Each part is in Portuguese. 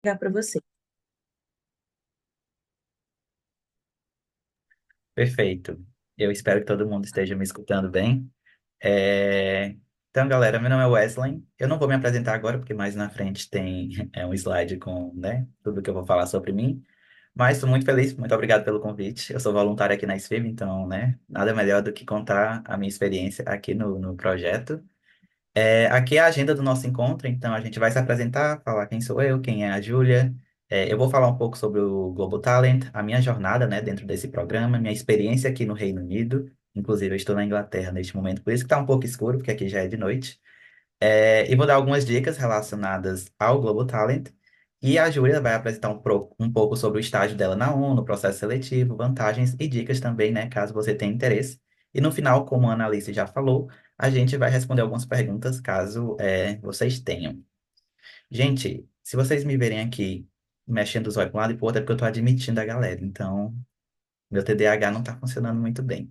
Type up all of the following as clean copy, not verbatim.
para você. Perfeito. Eu espero que todo mundo esteja me escutando bem. É, Então, galera, meu nome é Wesley. Eu não vou me apresentar agora, porque mais na frente tem um slide com, né, tudo que eu vou falar sobre mim. Mas estou muito feliz, muito obrigado pelo convite. Eu sou voluntário aqui na SFIB, então, né, nada melhor do que contar a minha experiência aqui no projeto. Aqui é a agenda do nosso encontro, então a gente vai se apresentar, falar quem sou eu, quem é a Júlia. Eu vou falar um pouco sobre o Global Talent, a minha jornada, né, dentro desse programa, minha experiência aqui no Reino Unido. Inclusive, eu estou na Inglaterra neste momento, por isso que está um pouco escuro, porque aqui já é de noite. E vou dar algumas dicas relacionadas ao Global Talent. E a Júlia vai apresentar um pouco sobre o estágio dela na ONU, processo seletivo, vantagens e dicas também, né, caso você tenha interesse. E no final, como a Annalise já falou, a gente vai responder algumas perguntas caso vocês tenham. Gente, se vocês me verem aqui mexendo os olhos para um lado e para o outro, é porque eu estou admitindo a galera. Então, meu TDAH não está funcionando muito bem.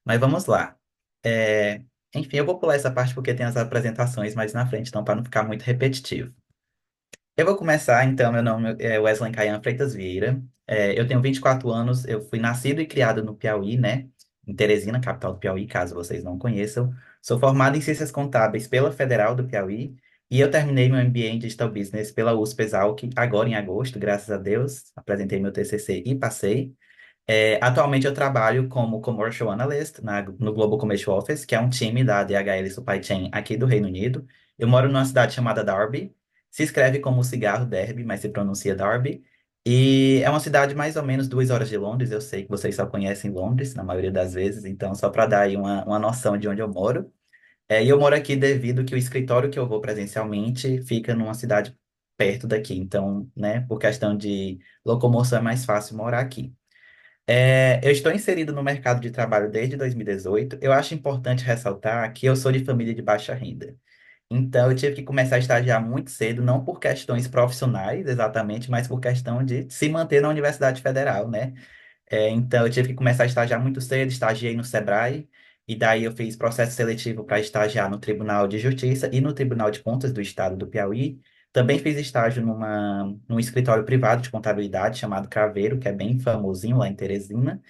Mas vamos lá. É, Enfim, eu vou pular essa parte porque tem as apresentações mais na frente, então para não ficar muito repetitivo. Eu vou começar, então, meu nome é Wesley Caian Freitas Vieira. Eu tenho 24 anos, eu fui nascido e criado no Piauí, né? Em Teresina, capital do Piauí, caso vocês não conheçam. Sou formado em Ciências Contábeis pela Federal do Piauí e eu terminei meu MBA em Digital Business pela USP-Exalc agora em agosto, graças a Deus. Apresentei meu TCC e passei. Atualmente eu trabalho como Commercial Analyst no Global Commercial Office, que é um time da DHL Supply Chain aqui do Reino Unido. Eu moro numa cidade chamada Derby. Se escreve como cigarro Derby, mas se pronuncia Derby. E é uma cidade mais ou menos 2 horas de Londres. Eu sei que vocês só conhecem Londres, na maioria das vezes, então só para dar aí uma noção de onde eu moro. E eu moro aqui devido que o escritório que eu vou presencialmente fica numa cidade perto daqui. Então, né, por questão de locomoção é mais fácil morar aqui. Eu estou inserido no mercado de trabalho desde 2018. Eu acho importante ressaltar que eu sou de família de baixa renda. Então, eu tive que começar a estagiar muito cedo, não por questões profissionais exatamente, mas por questão de se manter na Universidade Federal, né? Então, eu tive que começar a estagiar muito cedo, estagiei no Sebrae, e daí eu fiz processo seletivo para estagiar no Tribunal de Justiça e no Tribunal de Contas do Estado do Piauí. Também fiz estágio num escritório privado de contabilidade chamado Craveiro, que é bem famosinho lá em Teresina.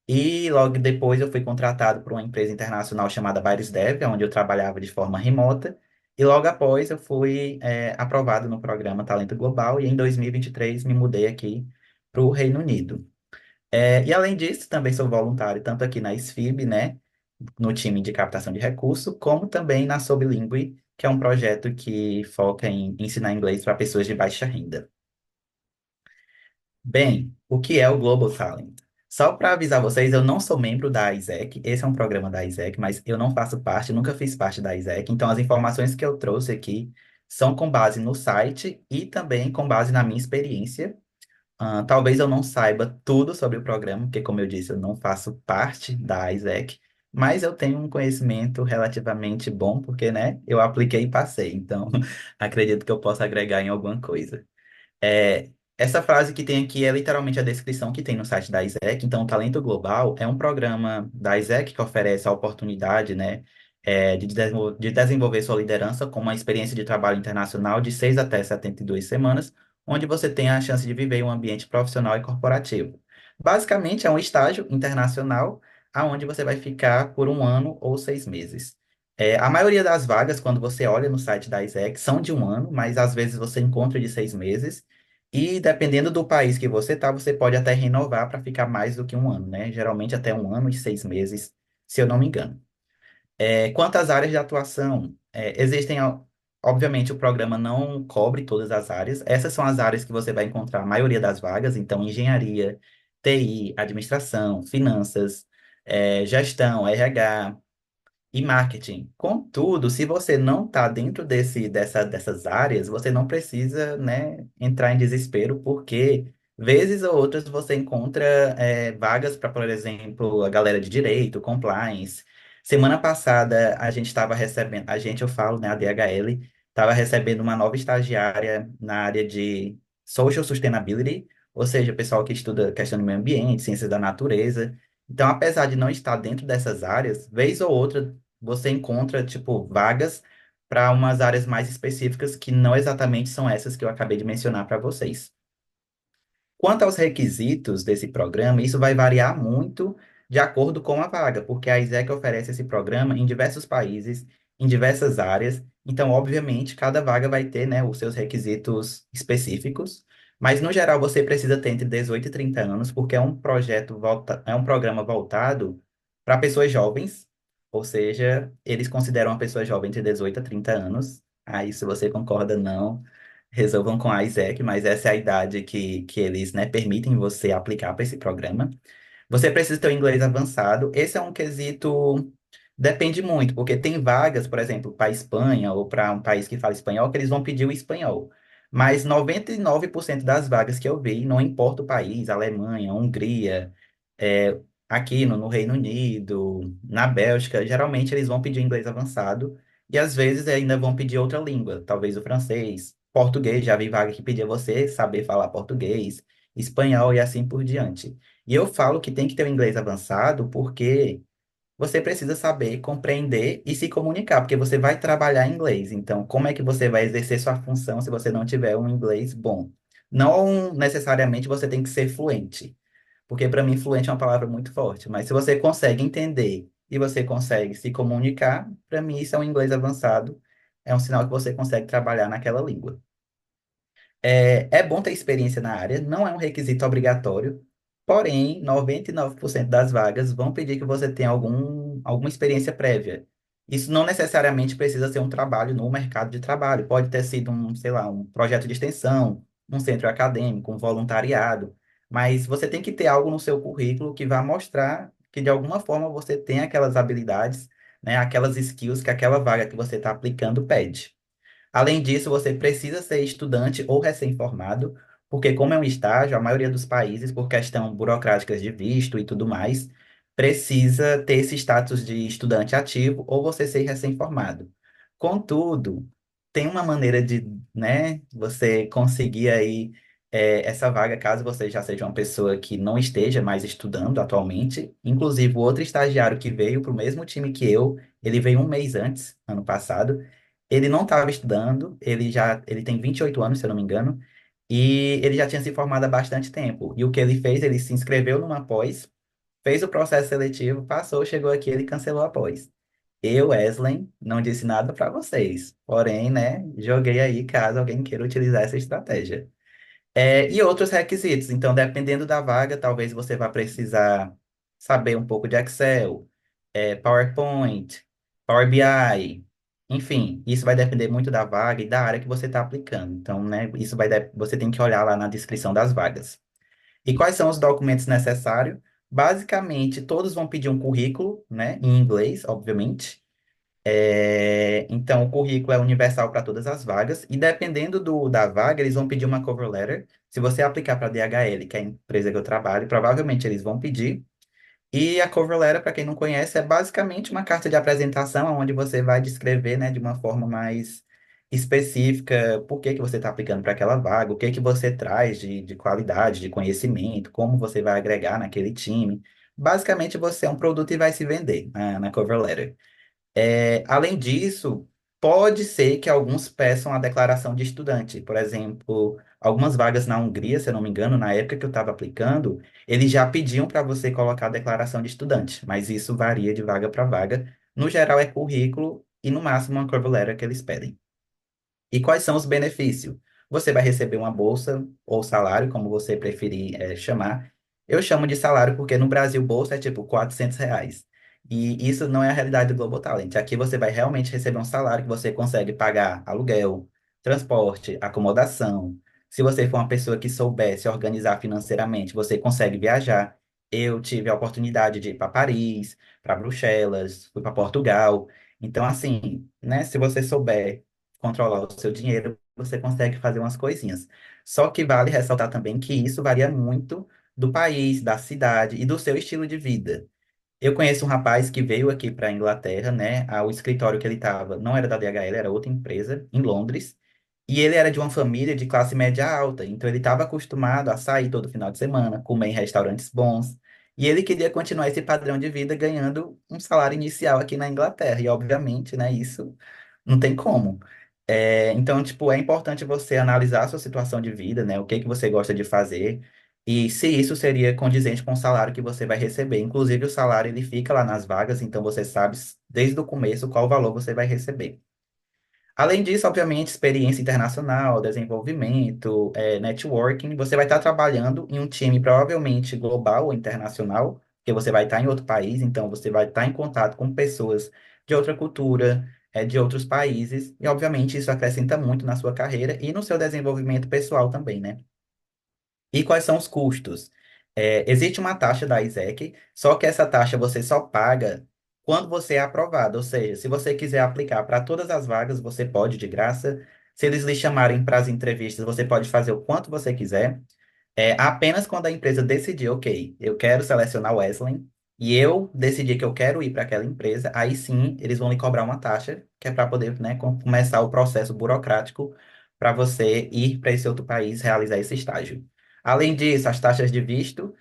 E logo depois eu fui contratado por uma empresa internacional chamada VirusDev, onde eu trabalhava de forma remota. E logo após eu fui aprovado no programa Talento Global e em 2023 me mudei aqui para o Reino Unido. E além disso, também sou voluntário tanto aqui na SFIB, né, no time de captação de recurso, como também na Sobilingue, que é um projeto que foca em ensinar inglês para pessoas de baixa renda. Bem, o que é o Global Talent? Só para avisar vocês, eu não sou membro da ISEC, esse é um programa da ISEC, mas eu não faço parte, nunca fiz parte da ISEC, então as informações que eu trouxe aqui são com base no site e também com base na minha experiência. Talvez eu não saiba tudo sobre o programa, porque, como eu disse, eu não faço parte da ISEC, mas eu tenho um conhecimento relativamente bom, porque, né, eu apliquei e passei, então acredito que eu possa agregar em alguma coisa. É, Essa frase que tem aqui é literalmente a descrição que tem no site da ISEC. Então, o Talento Global é um programa da ISEC que oferece a oportunidade, né, de desenvolver sua liderança com uma experiência de trabalho internacional de 6 até 72 semanas, onde você tem a chance de viver em um ambiente profissional e corporativo. Basicamente, é um estágio internacional aonde você vai ficar por um ano ou 6 meses. A maioria das vagas, quando você olha no site da ISEC, são de um ano, mas às vezes você encontra de 6 meses. E dependendo do país que você tá, você pode até renovar para ficar mais do que um ano, né? Geralmente até um ano e 6 meses, se eu não me engano. Quanto às áreas de atuação, obviamente o programa não cobre todas as áreas. Essas são as áreas que você vai encontrar a maioria das vagas, então engenharia, TI, administração, finanças, gestão, RH e marketing. Contudo, se você não está dentro dessas áreas, você não precisa, né, entrar em desespero, porque vezes ou outras você encontra vagas para, por exemplo, a galera de direito, compliance. Semana passada a gente estava recebendo, a gente, eu falo, né, a DHL, estava recebendo uma nova estagiária na área de Social Sustainability, ou seja, pessoal que estuda questão do meio ambiente, ciências da natureza. Então, apesar de não estar dentro dessas áreas, vez ou outra você encontra, tipo, vagas para umas áreas mais específicas que não exatamente são essas que eu acabei de mencionar para vocês. Quanto aos requisitos desse programa, isso vai variar muito de acordo com a vaga, porque a ISEC oferece esse programa em diversos países, em diversas áreas. Então, obviamente, cada vaga vai ter, né, os seus requisitos específicos, mas no geral você precisa ter entre 18 e 30 anos, porque é um programa voltado para pessoas jovens, ou seja, eles consideram uma pessoa jovem entre 18 a 30 anos. Aí, se você concorda, não resolvam com a ISEC, mas essa é a idade que eles, né, permitem você aplicar para esse programa. Você precisa ter o inglês avançado. Esse é um quesito, depende muito, porque tem vagas, por exemplo, para a Espanha ou para um país que fala espanhol, que eles vão pedir o espanhol. Mas 99% das vagas que eu vi, não importa o país, Alemanha, Hungria, é, aqui no Reino Unido, na Bélgica, geralmente eles vão pedir inglês avançado e às vezes ainda vão pedir outra língua, talvez o francês, português, já vi vaga que pedia você saber falar português, espanhol e assim por diante. E eu falo que tem que ter o inglês avançado porque você precisa saber compreender e se comunicar, porque você vai trabalhar em inglês. Então, como é que você vai exercer sua função se você não tiver um inglês bom? Não necessariamente você tem que ser fluente, porque para mim fluente é uma palavra muito forte, mas se você consegue entender e você consegue se comunicar, para mim isso é um inglês avançado, é um sinal que você consegue trabalhar naquela língua. É bom ter experiência na área, não é um requisito obrigatório, porém, 99% das vagas vão pedir que você tenha alguma experiência prévia. Isso não necessariamente precisa ser um trabalho no mercado de trabalho, pode ter sido sei lá, um projeto de extensão, um centro acadêmico, um voluntariado, mas você tem que ter algo no seu currículo que vá mostrar que de alguma forma você tem aquelas habilidades, né, aquelas skills que aquela vaga que você está aplicando pede. Além disso, você precisa ser estudante ou recém-formado, porque como é um estágio, a maioria dos países, por questão burocráticas de visto e tudo mais, precisa ter esse status de estudante ativo ou você ser recém-formado. Contudo, tem uma maneira de, né, você conseguir aí essa vaga, caso você já seja uma pessoa que não esteja mais estudando atualmente. Inclusive, o outro estagiário que veio para o mesmo time que eu, ele veio um mês antes, ano passado, ele não estava estudando, ele tem 28 anos, se eu não me engano, e ele já tinha se formado há bastante tempo. E o que ele fez, ele se inscreveu numa pós, fez o processo seletivo, passou, chegou aqui, ele cancelou a pós. Eu, Wesley, não disse nada para vocês, porém, né, joguei aí caso alguém queira utilizar essa estratégia. E outros requisitos. Então, dependendo da vaga, talvez você vá precisar saber um pouco de Excel, PowerPoint, Power BI. Enfim, isso vai depender muito da vaga e da área que você está aplicando. Então, né, você tem que olhar lá na descrição das vagas. E quais são os documentos necessários? Basicamente, todos vão pedir um currículo, né, em inglês, obviamente. Então, o currículo é universal para todas as vagas, e dependendo da vaga, eles vão pedir uma cover letter. Se você aplicar para a DHL, que é a empresa que eu trabalho, provavelmente eles vão pedir. E a cover letter, para quem não conhece, é basicamente uma carta de apresentação, onde você vai descrever, né, de uma forma mais específica por que que você está aplicando para aquela vaga, o que que você traz de qualidade, de conhecimento, como você vai agregar naquele time. Basicamente, você é um produto e vai se vender na cover letter. Além disso, pode ser que alguns peçam a declaração de estudante. Por exemplo, algumas vagas na Hungria, se eu não me engano, na época que eu estava aplicando, eles já pediam para você colocar a declaração de estudante, mas isso varia de vaga para vaga. No geral, é currículo e, no máximo, uma cover letter que eles pedem. E quais são os benefícios? Você vai receber uma bolsa ou salário, como você preferir chamar. Eu chamo de salário porque no Brasil bolsa é tipo R$ 400. E isso não é a realidade do Global Talent. Aqui você vai realmente receber um salário que você consegue pagar aluguel, transporte, acomodação. Se você for uma pessoa que souber se organizar financeiramente, você consegue viajar. Eu tive a oportunidade de ir para Paris, para Bruxelas, fui para Portugal. Então, assim, né, se você souber controlar o seu dinheiro, você consegue fazer umas coisinhas. Só que vale ressaltar também que isso varia muito do país, da cidade e do seu estilo de vida. Eu conheço um rapaz que veio aqui para a Inglaterra, né? O escritório que ele estava não era da DHL, era outra empresa, em Londres. E ele era de uma família de classe média alta, então ele estava acostumado a sair todo final de semana, comer em restaurantes bons. E ele queria continuar esse padrão de vida ganhando um salário inicial aqui na Inglaterra. E, obviamente, né, isso Não tem como. Então, tipo, é importante você analisar a sua situação de vida, né? O que que você gosta de fazer e se isso seria condizente com o salário que você vai receber. Inclusive, o salário ele fica lá nas vagas, então você sabe desde o começo qual valor você vai receber. Além disso, obviamente, experiência internacional, desenvolvimento, networking, você vai estar trabalhando em um time provavelmente global ou internacional, porque você vai estar em outro país, então você vai estar em contato com pessoas de outra cultura, de outros países, e obviamente isso acrescenta muito na sua carreira e no seu desenvolvimento pessoal também, né? E quais são os custos? Existe uma taxa da ISEC, só que essa taxa você só paga quando você é aprovado. Ou seja, se você quiser aplicar para todas as vagas, você pode de graça. Se eles lhe chamarem para as entrevistas, você pode fazer o quanto você quiser. Apenas quando a empresa decidir, ok, eu quero selecionar o Wesley, e eu decidir que eu quero ir para aquela empresa, aí sim eles vão lhe cobrar uma taxa, que é para poder, né, começar o processo burocrático para você ir para esse outro país realizar esse estágio. Além disso, as taxas de visto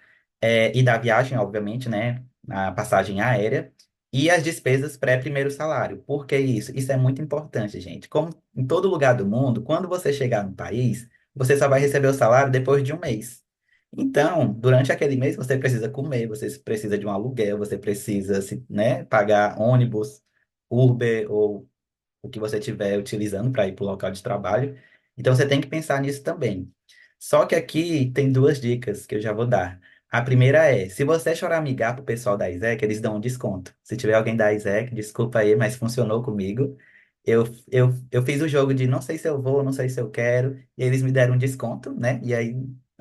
e da viagem, obviamente, né, a passagem aérea, e as despesas pré-primeiro salário. Por que isso? Isso é muito importante, gente. Como em todo lugar do mundo, quando você chegar no país, você só vai receber o salário depois de um mês. Então, durante aquele mês, você precisa comer, você precisa de um aluguel, você precisa, né, pagar ônibus, Uber ou o que você estiver utilizando para ir para o local de trabalho. Então, você tem que pensar nisso também. Só que aqui tem duas dicas que eu já vou dar. A primeira é, se você choramingar para o pessoal da ISEC, eles dão um desconto. Se tiver alguém da ISEC, desculpa aí, mas funcionou comigo. Eu fiz o jogo de não sei se eu vou, não sei se eu quero, e eles me deram um desconto, né? E aí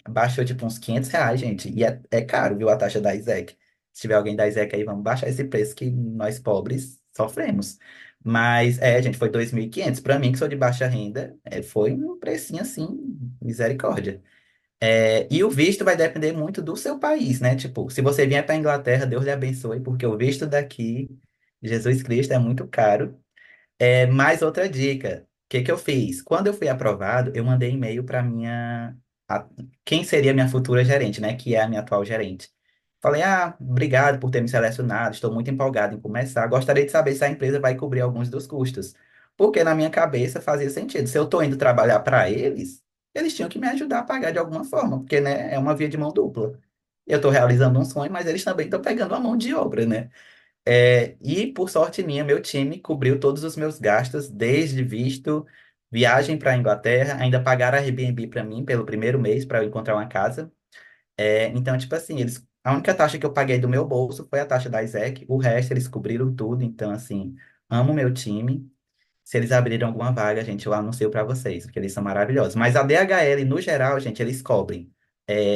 baixou tipo uns R$ 500, gente. E é caro, viu, a taxa da ISEC. Se tiver alguém da ISEC aí, vamos baixar esse preço que nós pobres sofremos. Mas, gente, foi 2.500. Para mim, que sou de baixa renda, foi um precinho assim, misericórdia. E o visto vai depender muito do seu país, né? Tipo, se você vier para a Inglaterra, Deus lhe abençoe, porque o visto daqui, Jesus Cristo, é muito caro. Mais outra dica. O que que eu fiz? Quando eu fui aprovado, eu mandei e-mail para a- quem seria minha futura gerente, né? Que é a minha atual gerente. Falei, obrigado por ter me selecionado, estou muito empolgado em começar. Gostaria de saber se a empresa vai cobrir alguns dos custos. Porque na minha cabeça fazia sentido. Se eu estou indo trabalhar para eles, eles tinham que me ajudar a pagar de alguma forma, porque, né, é uma via de mão dupla. Eu estou realizando um sonho, mas eles também estão pegando a mão de obra, né? E por sorte minha, meu time cobriu todos os meus gastos, desde visto, viagem para a Inglaterra, ainda pagaram Airbnb para mim pelo primeiro mês para eu encontrar uma casa. Então, tipo assim, a única taxa que eu paguei do meu bolso foi a taxa da ISEC, o resto eles cobriram tudo. Então, assim, amo meu time. Se eles abrirem alguma vaga, gente, eu anuncio para vocês, porque eles são maravilhosos. Mas a DHL, no geral, gente, eles cobrem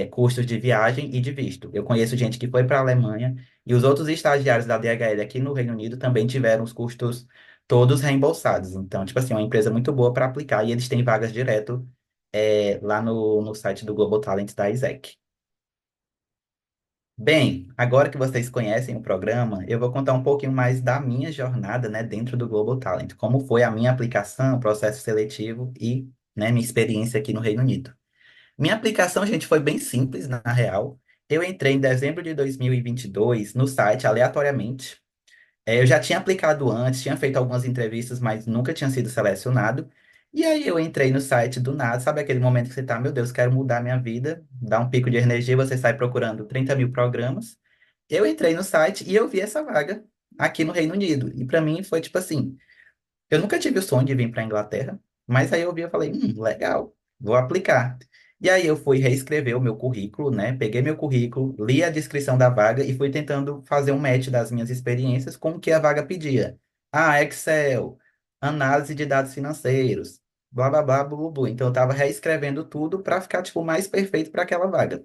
custos de viagem e de visto. Eu conheço gente que foi para a Alemanha e os outros estagiários da DHL aqui no Reino Unido também tiveram os custos todos reembolsados. Então, tipo assim, é uma empresa muito boa para aplicar e eles têm vagas direto lá no site do Global Talent da ISEC. Bem, agora que vocês conhecem o programa, eu vou contar um pouquinho mais da minha jornada, né, dentro do Global Talent, como foi a minha aplicação, processo seletivo e, né, minha experiência aqui no Reino Unido. Minha aplicação, gente, foi bem simples, na real. Eu entrei em dezembro de 2022 no site aleatoriamente. Eu já tinha aplicado antes, tinha feito algumas entrevistas, mas nunca tinha sido selecionado. E aí eu entrei no site do nada, sabe aquele momento que você tá, meu Deus, quero mudar minha vida, dá um pico de energia, você sai procurando 30 mil programas. Eu entrei no site e eu vi essa vaga aqui no Reino Unido. E para mim foi tipo assim, eu nunca tive o sonho de vir para a Inglaterra, mas aí eu vi e falei, legal, vou aplicar. E aí eu fui reescrever o meu currículo, né? Peguei meu currículo, li a descrição da vaga e fui tentando fazer um match das minhas experiências com o que a vaga pedia. Excel, análise de dados financeiros, blá blá blá, blá, blá, blá. Então eu estava reescrevendo tudo para ficar tipo mais perfeito para aquela vaga.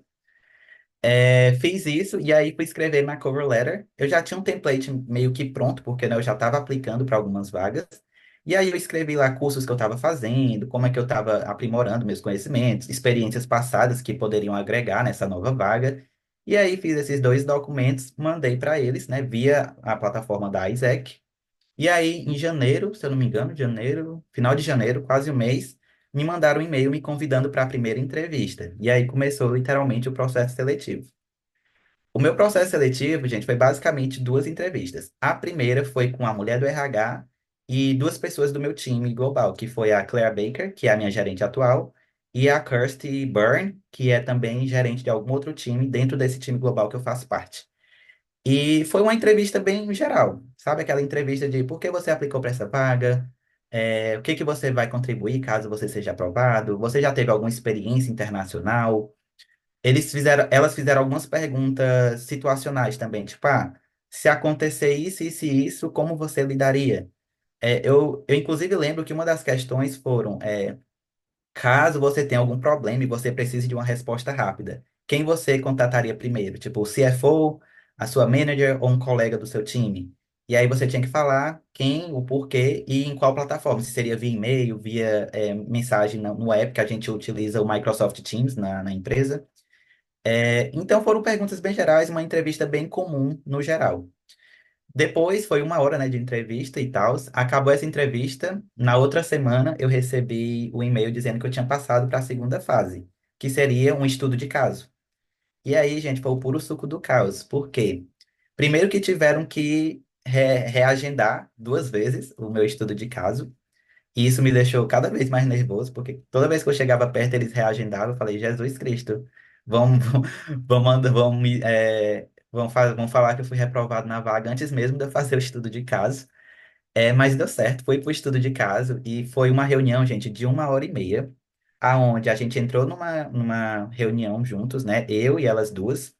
Fiz isso e aí fui escrever na cover letter. Eu já tinha um template meio que pronto, porque né, eu já estava aplicando para algumas vagas. E aí eu escrevi lá cursos que eu estava fazendo, como é que eu estava aprimorando meus conhecimentos, experiências passadas que poderiam agregar nessa nova vaga. E aí fiz esses dois documentos, mandei para eles, né, via a plataforma da Isaac. E aí, em janeiro, se eu não me engano, janeiro, final de janeiro, quase um mês, me mandaram um e-mail me convidando para a primeira entrevista. E aí começou literalmente o processo seletivo. O meu processo seletivo, gente, foi basicamente duas entrevistas. A primeira foi com a mulher do RH e duas pessoas do meu time global, que foi a Claire Baker, que é a minha gerente atual, e a Kirsty Byrne, que é também gerente de algum outro time dentro desse time global que eu faço parte. E foi uma entrevista bem geral, sabe? Aquela entrevista de por que você aplicou para essa vaga, o que que você vai contribuir caso você seja aprovado, você já teve alguma experiência internacional? Elas fizeram algumas perguntas situacionais também, tipo, se acontecer isso, e isso, como você lidaria? Eu inclusive lembro que uma das questões foram, caso você tenha algum problema e você precise de uma resposta rápida, quem você contataria primeiro? Tipo, o CFO, a sua manager ou um colega do seu time? E aí você tinha que falar quem, o porquê e em qual plataforma. Se seria via e-mail, via mensagem no app que a gente utiliza o Microsoft Teams na empresa. Então foram perguntas bem gerais, uma entrevista bem comum no geral. Depois foi uma hora, né, de entrevista e tal. Acabou essa entrevista. Na outra semana eu recebi o e-mail dizendo que eu tinha passado para a segunda fase, que seria um estudo de caso. E aí, gente, foi o puro suco do caos. Por quê? Primeiro que tiveram que reagendar duas vezes o meu estudo de caso. E isso me deixou cada vez mais nervoso, porque toda vez que eu chegava perto, eles reagendavam. Eu falei, Jesus Cristo, vão, vão, vão, vão falar que eu fui reprovado na vaga antes mesmo de eu fazer o estudo de caso. Mas deu certo, fui para o estudo de caso e foi uma reunião, gente, de uma hora e meia, aonde a gente entrou numa reunião juntos, né? Eu e elas duas.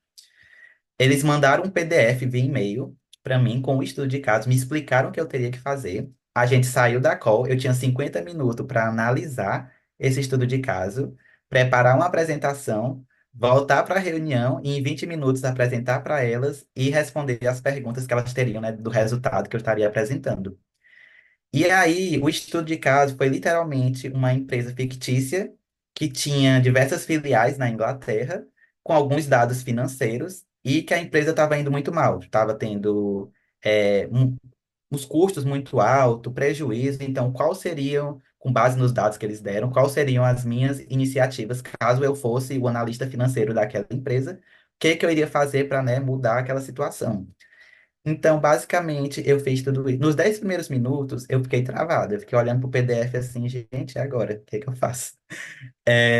Eles mandaram um PDF via e-mail para mim com o estudo de caso, me explicaram o que eu teria que fazer. A gente saiu da call, eu tinha 50 minutos para analisar esse estudo de caso, preparar uma apresentação, voltar para a reunião e em 20 minutos apresentar para elas e responder as perguntas que elas teriam, né, do resultado que eu estaria apresentando. E aí, o estudo de caso foi literalmente uma empresa fictícia que tinha diversas filiais na Inglaterra, com alguns dados financeiros, e que a empresa estava indo muito mal, estava tendo os custos muito altos, prejuízo. Então, quais seriam, com base nos dados que eles deram, quais seriam as minhas iniciativas caso eu fosse o analista financeiro daquela empresa? O que que eu iria fazer para, né, mudar aquela situação? Então, basicamente, eu fiz tudo isso. Nos 10 primeiros minutos, eu fiquei travado. Eu fiquei olhando pro PDF assim, gente, e agora? O que que eu faço?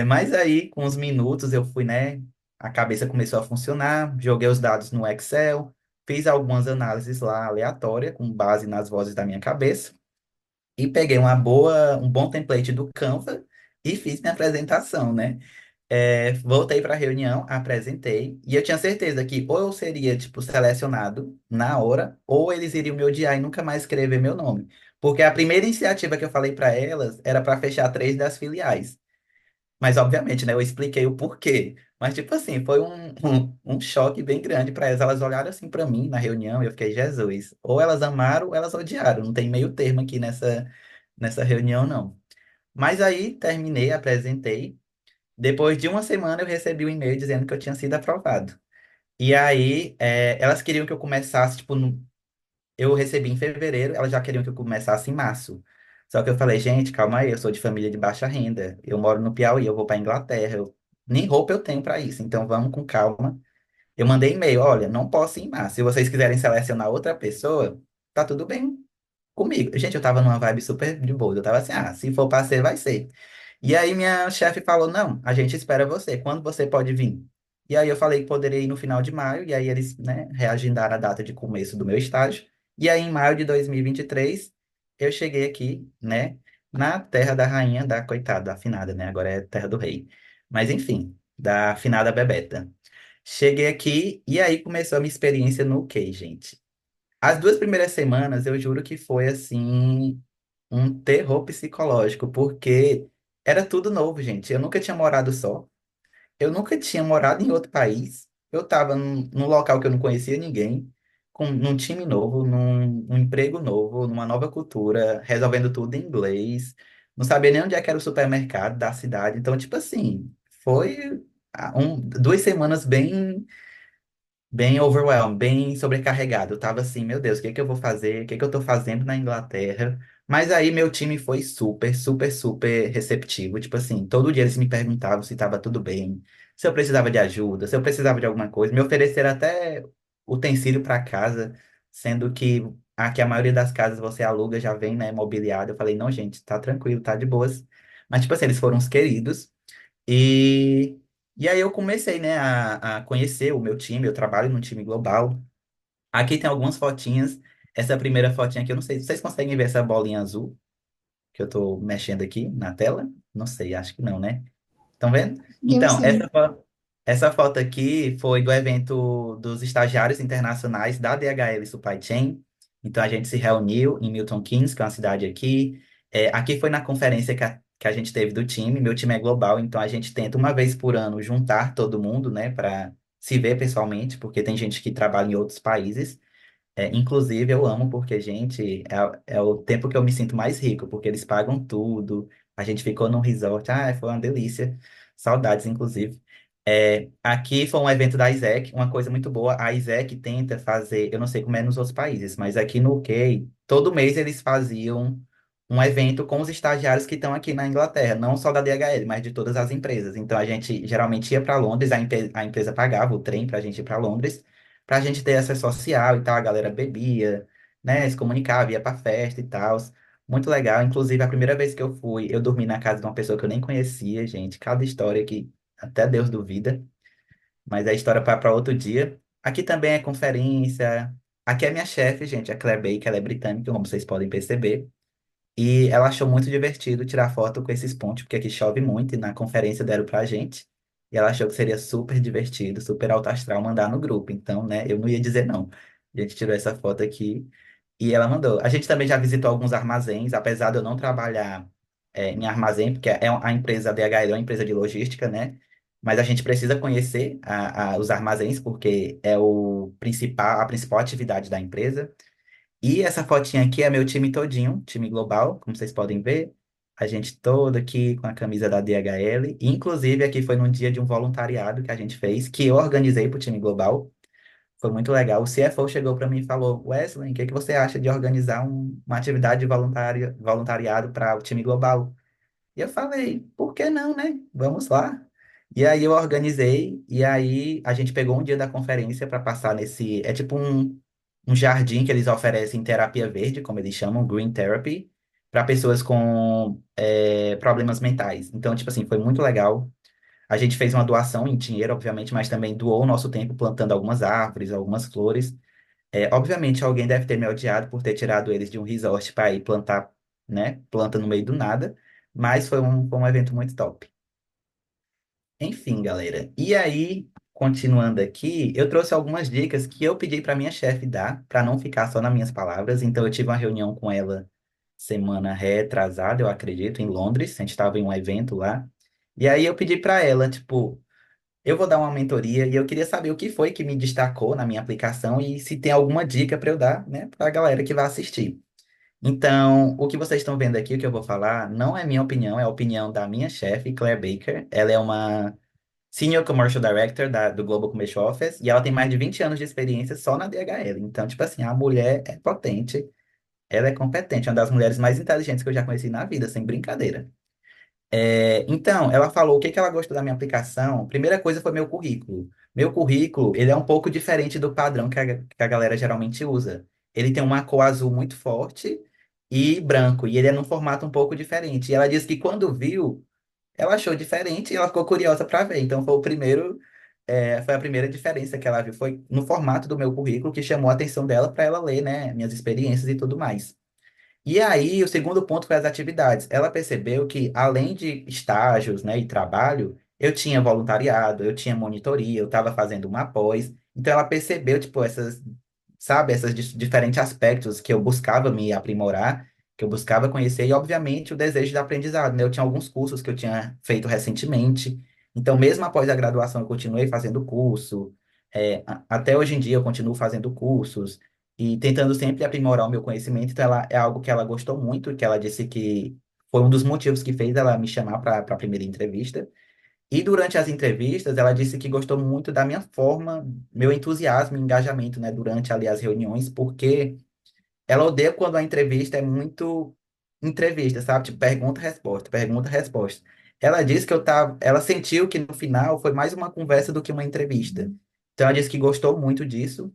Mas aí, com os minutos, eu fui, né? A cabeça começou a funcionar, joguei os dados no Excel, fiz algumas análises lá aleatórias, com base nas vozes da minha cabeça, e peguei um bom template do Canva e fiz minha apresentação, né? Voltei para a reunião, apresentei, e eu tinha certeza que ou eu seria, tipo, selecionado na hora, ou eles iriam me odiar e nunca mais escrever meu nome. Porque a primeira iniciativa que eu falei para elas era para fechar três das filiais. Mas, obviamente, né, eu expliquei o porquê. Mas, tipo assim, foi um choque bem grande para elas. Elas olharam assim para mim na reunião e eu fiquei, Jesus, ou elas amaram ou elas odiaram. Não tem meio termo aqui nessa reunião, não. Mas aí terminei, apresentei. Depois de uma semana, eu recebi um e-mail dizendo que eu tinha sido aprovado. E aí, elas queriam que eu começasse, tipo, eu recebi em fevereiro, elas já queriam que eu começasse em março. Só que eu falei, gente, calma aí, eu sou de família de baixa renda, eu moro no Piauí, eu vou para Inglaterra, nem roupa eu tenho para isso, então vamos com calma. Eu mandei e-mail, olha, não posso ir em março. Se vocês quiserem selecionar outra pessoa, tá tudo bem comigo. Gente, eu tava numa vibe super de boa. Eu tava assim, se for pra ser, vai ser. E aí minha chefe falou, não, a gente espera você. Quando você pode vir? E aí eu falei que poderia ir no final de maio, e aí eles, né, reagendaram a data de começo do meu estágio. E aí em maio de 2023, eu cheguei aqui, né, na terra da rainha, da coitada, da afinada, né, agora é terra do rei. Mas enfim, da afinada Bebeta. Cheguei aqui, e aí começou a minha experiência no UK, gente. As duas primeiras semanas, eu juro que foi assim um terror psicológico, porque era tudo novo, gente. Eu nunca tinha morado só, eu nunca tinha morado em outro país. Eu estava num local que eu não conhecia ninguém, num time novo, num emprego novo, numa nova cultura, resolvendo tudo em inglês. Não sabia nem onde é que era o supermercado da cidade. Então, tipo assim, foi 2 semanas bem overwhelmed, bem sobrecarregado. Eu tava assim, meu Deus, o que que eu vou fazer? O que que eu tô fazendo na Inglaterra? Mas aí meu time foi super, super, super receptivo. Tipo assim, todo dia eles me perguntavam se tava tudo bem, se eu precisava de ajuda, se eu precisava de alguma coisa. Me ofereceram até utensílio para casa, sendo que aqui a maioria das casas você aluga, já vem, né, mobiliado. Eu falei, não, gente, tá tranquilo, tá de boas. Mas, tipo assim, eles foram os queridos. E, e aí eu comecei, né, a conhecer o meu time. Eu trabalho num time global. Aqui tem algumas fotinhas. Essa primeira fotinha aqui, eu não sei, vocês conseguem ver essa bolinha azul que eu tô mexendo aqui na tela? Não sei, acho que não, né? Estão vendo? Eu Então, sei. essa foto aqui foi do evento dos estagiários internacionais da DHL Supply Chain. Então, a gente se reuniu em Milton Keynes, que é uma cidade aqui. Aqui foi na conferência que a gente teve do time. Meu time é global, então a gente tenta uma vez por ano juntar todo mundo, né, para se ver pessoalmente, porque tem gente que trabalha em outros países. Inclusive, eu amo porque, gente, é o tempo que eu me sinto mais rico, porque eles pagam tudo. A gente ficou num resort, foi uma delícia. Saudades, inclusive. Aqui foi um evento da ISEC, uma coisa muito boa. A ISEC tenta fazer, eu não sei como é nos outros países, mas aqui no UK, todo mês eles faziam um evento com os estagiários que estão aqui na Inglaterra, não só da DHL, mas de todas as empresas. Então, a gente geralmente ia para Londres, a empresa pagava o trem para a gente ir para Londres pra gente ter acesso social e tal, a galera bebia, né, se comunicava, ia pra festa e tal. Muito legal. Inclusive, a primeira vez que eu fui, eu dormi na casa de uma pessoa que eu nem conhecia, gente. Cada história que até Deus duvida, mas é história para outro dia. Aqui também é conferência. Aqui é minha chefe, gente, a Claire Baker, ela é britânica, como vocês podem perceber. E ela achou muito divertido tirar foto com esses pontos, porque aqui chove muito e na conferência deram pra gente. E ela achou que seria super divertido, super alto astral mandar no grupo. Então, né, eu não ia dizer não. A gente tirou essa foto aqui e ela mandou. A gente também já visitou alguns armazéns, apesar de eu não trabalhar em armazém, porque a empresa DHL é uma empresa de logística, né? Mas a gente precisa conhecer os armazéns, porque é a principal atividade da empresa. E essa fotinha aqui é meu time todinho, time global, como vocês podem ver. A gente todo aqui com a camisa da DHL. Inclusive, aqui foi num dia de um voluntariado que a gente fez, que eu organizei para o time global. Foi muito legal. O CFO chegou para mim e falou: Wesley, o que que você acha de organizar uma atividade de voluntariado para o time global? E eu falei, por que não, né? Vamos lá. E aí eu organizei, e aí a gente pegou um dia da conferência para passar nesse. É tipo um jardim que eles oferecem terapia verde, como eles chamam, Green Therapy, para pessoas com problemas mentais. Então, tipo assim, foi muito legal. A gente fez uma doação em dinheiro, obviamente, mas também doou o nosso tempo plantando algumas árvores, algumas flores. Obviamente, alguém deve ter me odiado por ter tirado eles de um resort para ir plantar, né? Planta no meio do nada. Mas foi um evento muito top. Enfim, galera. E aí, continuando aqui, eu trouxe algumas dicas que eu pedi para minha chefe dar, para não ficar só nas minhas palavras. Então, eu tive uma reunião com ela semana retrasada, eu acredito, em Londres. A gente estava em um evento lá. E aí, eu pedi para ela, tipo, eu vou dar uma mentoria e eu queria saber o que foi que me destacou na minha aplicação e se tem alguma dica para eu dar, né, para a galera que vai assistir. Então, o que vocês estão vendo aqui, o que eu vou falar, não é minha opinião, é a opinião da minha chefe, Claire Baker. Ela é uma Senior Commercial Director do Global Commercial Office e ela tem mais de 20 anos de experiência só na DHL. Então, tipo assim, a mulher é potente, ela é competente, é uma das mulheres mais inteligentes que eu já conheci na vida, sem brincadeira. Então, ela falou o que que ela gostou da minha aplicação. Primeira coisa foi meu currículo. Meu currículo, ele é um pouco diferente do padrão que a galera geralmente usa. Ele tem uma cor azul muito forte e branco, e ele é num formato um pouco diferente. E ela disse que quando viu, ela achou diferente e ela ficou curiosa para ver. Então, foi a primeira diferença que ela viu, foi no formato do meu currículo que chamou a atenção dela para ela ler, né, minhas experiências e tudo mais. E aí, o segundo ponto foi as atividades. Ela percebeu que, além de estágios, né, e trabalho, eu tinha voluntariado, eu tinha monitoria, eu estava fazendo uma pós. Então, ela percebeu, tipo, sabe, esses diferentes aspectos que eu buscava me aprimorar, que eu buscava conhecer, e, obviamente, o desejo de aprendizado, né? Eu tinha alguns cursos que eu tinha feito recentemente. Então, mesmo após a graduação, eu continuei fazendo curso. Até hoje em dia, eu continuo fazendo cursos e tentando sempre aprimorar o meu conhecimento. Então, ela é algo que ela gostou muito, que ela disse que foi um dos motivos que fez ela me chamar para a primeira entrevista. E durante as entrevistas, ela disse que gostou muito da minha forma, meu entusiasmo e engajamento, né, durante ali as reuniões, porque ela odeia quando a entrevista é muito entrevista, sabe? Tipo, pergunta, resposta, pergunta, resposta. Ela disse que ela sentiu que no final foi mais uma conversa do que uma entrevista. Então, ela disse que gostou muito disso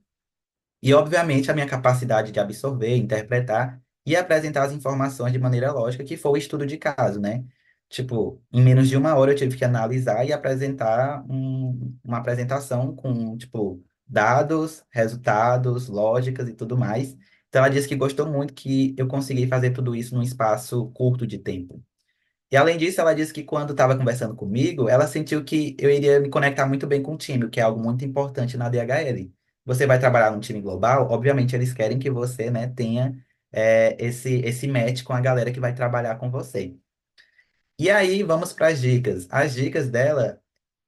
E, obviamente, a minha capacidade de absorver, interpretar e apresentar as informações de maneira lógica, que foi o estudo de caso, né? Tipo, em menos de uma hora eu tive que analisar e apresentar uma apresentação com, tipo, dados, resultados, lógicas e tudo mais. Então, ela disse que gostou muito que eu consegui fazer tudo isso num espaço curto de tempo. E além disso, ela disse que quando estava conversando comigo, ela sentiu que eu iria me conectar muito bem com o time, o que é algo muito importante na DHL. Você vai trabalhar num time global, obviamente eles querem que você, né, tenha esse match com a galera que vai trabalhar com você. E aí, vamos para as dicas. As dicas dela,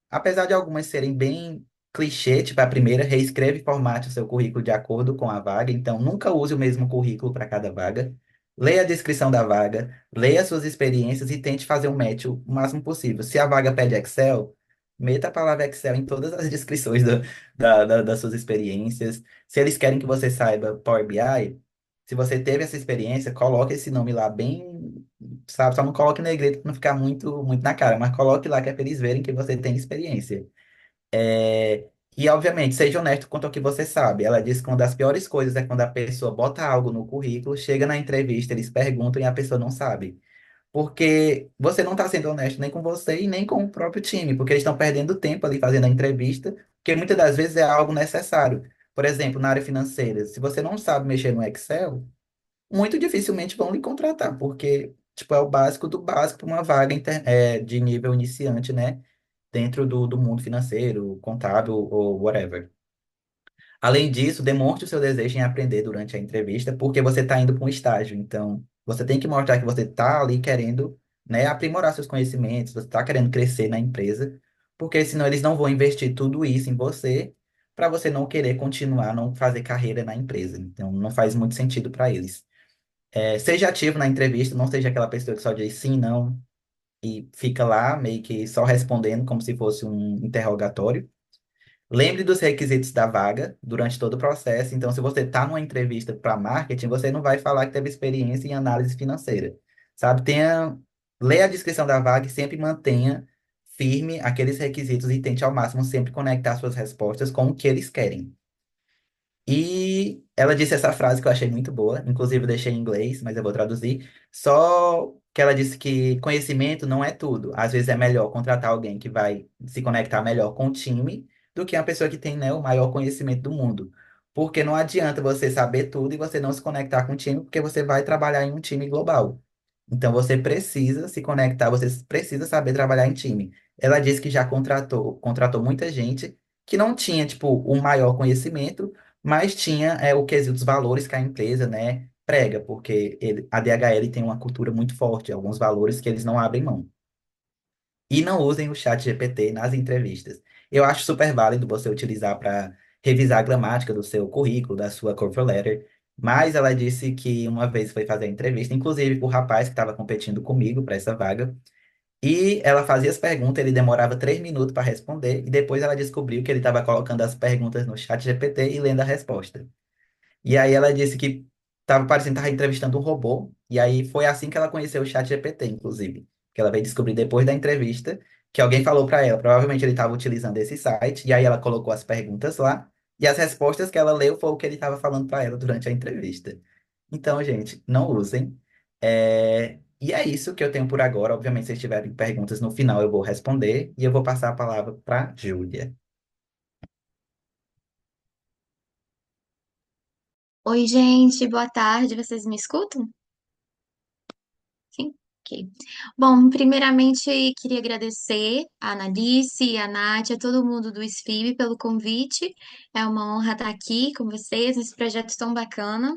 apesar de algumas serem bem clichê, tipo a primeira, reescreve e formate o seu currículo de acordo com a vaga. Então, nunca use o mesmo currículo para cada vaga. Leia a descrição da vaga, leia suas experiências e tente fazer um match o máximo possível. Se a vaga pede Excel, meta a palavra Excel em todas as descrições das suas experiências. Se eles querem que você saiba Power BI, se você teve essa experiência, coloque esse nome lá bem, sabe? Só não coloque negrito para não ficar muito na cara, mas coloque lá que é para eles verem que você tem experiência. É, E, obviamente, seja honesto quanto ao que você sabe. Ela disse que uma das piores coisas é quando a pessoa bota algo no currículo, chega na entrevista, eles perguntam e a pessoa não sabe. Porque você não está sendo honesto nem com você e nem com o próprio time, porque eles estão perdendo tempo ali fazendo a entrevista, que muitas das vezes é algo necessário. Por exemplo, na área financeira, se você não sabe mexer no Excel, muito dificilmente vão lhe contratar, porque, tipo, é o básico do básico para uma vaga de nível iniciante, né? Dentro do mundo financeiro, contábil ou whatever. Além disso, demonstre o seu desejo em aprender durante a entrevista, porque você está indo para um estágio. Então, você tem que mostrar que você está ali querendo, né, aprimorar seus conhecimentos, você está querendo crescer na empresa, porque senão eles não vão investir tudo isso em você para você não querer continuar, não fazer carreira na empresa. Então, não faz muito sentido para eles. Seja ativo na entrevista, não seja aquela pessoa que só diz sim, não, e fica lá meio que só respondendo como se fosse um interrogatório. Lembre dos requisitos da vaga durante todo o processo. Então, se você está numa entrevista para marketing, você não vai falar que teve experiência em análise financeira, sabe? Leia a descrição da vaga e sempre mantenha firme aqueles requisitos e tente ao máximo sempre conectar suas respostas com o que eles querem. E ela disse essa frase que eu achei muito boa, inclusive eu deixei em inglês, mas eu vou traduzir. Só que ela disse que conhecimento não é tudo. Às vezes é melhor contratar alguém que vai se conectar melhor com o time do que uma pessoa que tem, né, o maior conhecimento do mundo. Porque não adianta você saber tudo e você não se conectar com o time, porque você vai trabalhar em um time global. Então você precisa se conectar, você precisa saber trabalhar em time. Ela disse que já contratou muita gente que não tinha, tipo, o maior conhecimento, mas tinha o quesito dos valores que a empresa, né, prega, porque a DHL tem uma cultura muito forte, alguns valores que eles não abrem mão. E não usem o chat GPT nas entrevistas. Eu acho super válido você utilizar para revisar a gramática do seu currículo, da sua cover letter, mas ela disse que uma vez foi fazer a entrevista, inclusive com o rapaz que estava competindo comigo para essa vaga, e ela fazia as perguntas, ele demorava 3 minutos para responder, e depois ela descobriu que ele estava colocando as perguntas no chat GPT e lendo a resposta. E aí ela disse que estava parecendo que estava entrevistando um robô. E aí foi assim que ela conheceu o chat GPT, inclusive. Que ela veio descobrir depois da entrevista que alguém falou para ela. Provavelmente ele estava utilizando esse site. E aí ela colocou as perguntas lá. E as respostas que ela leu foi o que ele estava falando para ela durante a entrevista. Então, gente, não usem. E é isso que eu tenho por agora. Obviamente, se tiverem perguntas no final, eu vou responder. E eu vou passar a palavra para Júlia. Oi, gente, boa tarde. Vocês me escutam? Sim? Ok. Bom, primeiramente queria agradecer a Analice, a Nath, a todo mundo do SFIB pelo convite. É uma honra estar aqui com vocês nesse projeto tão bacana.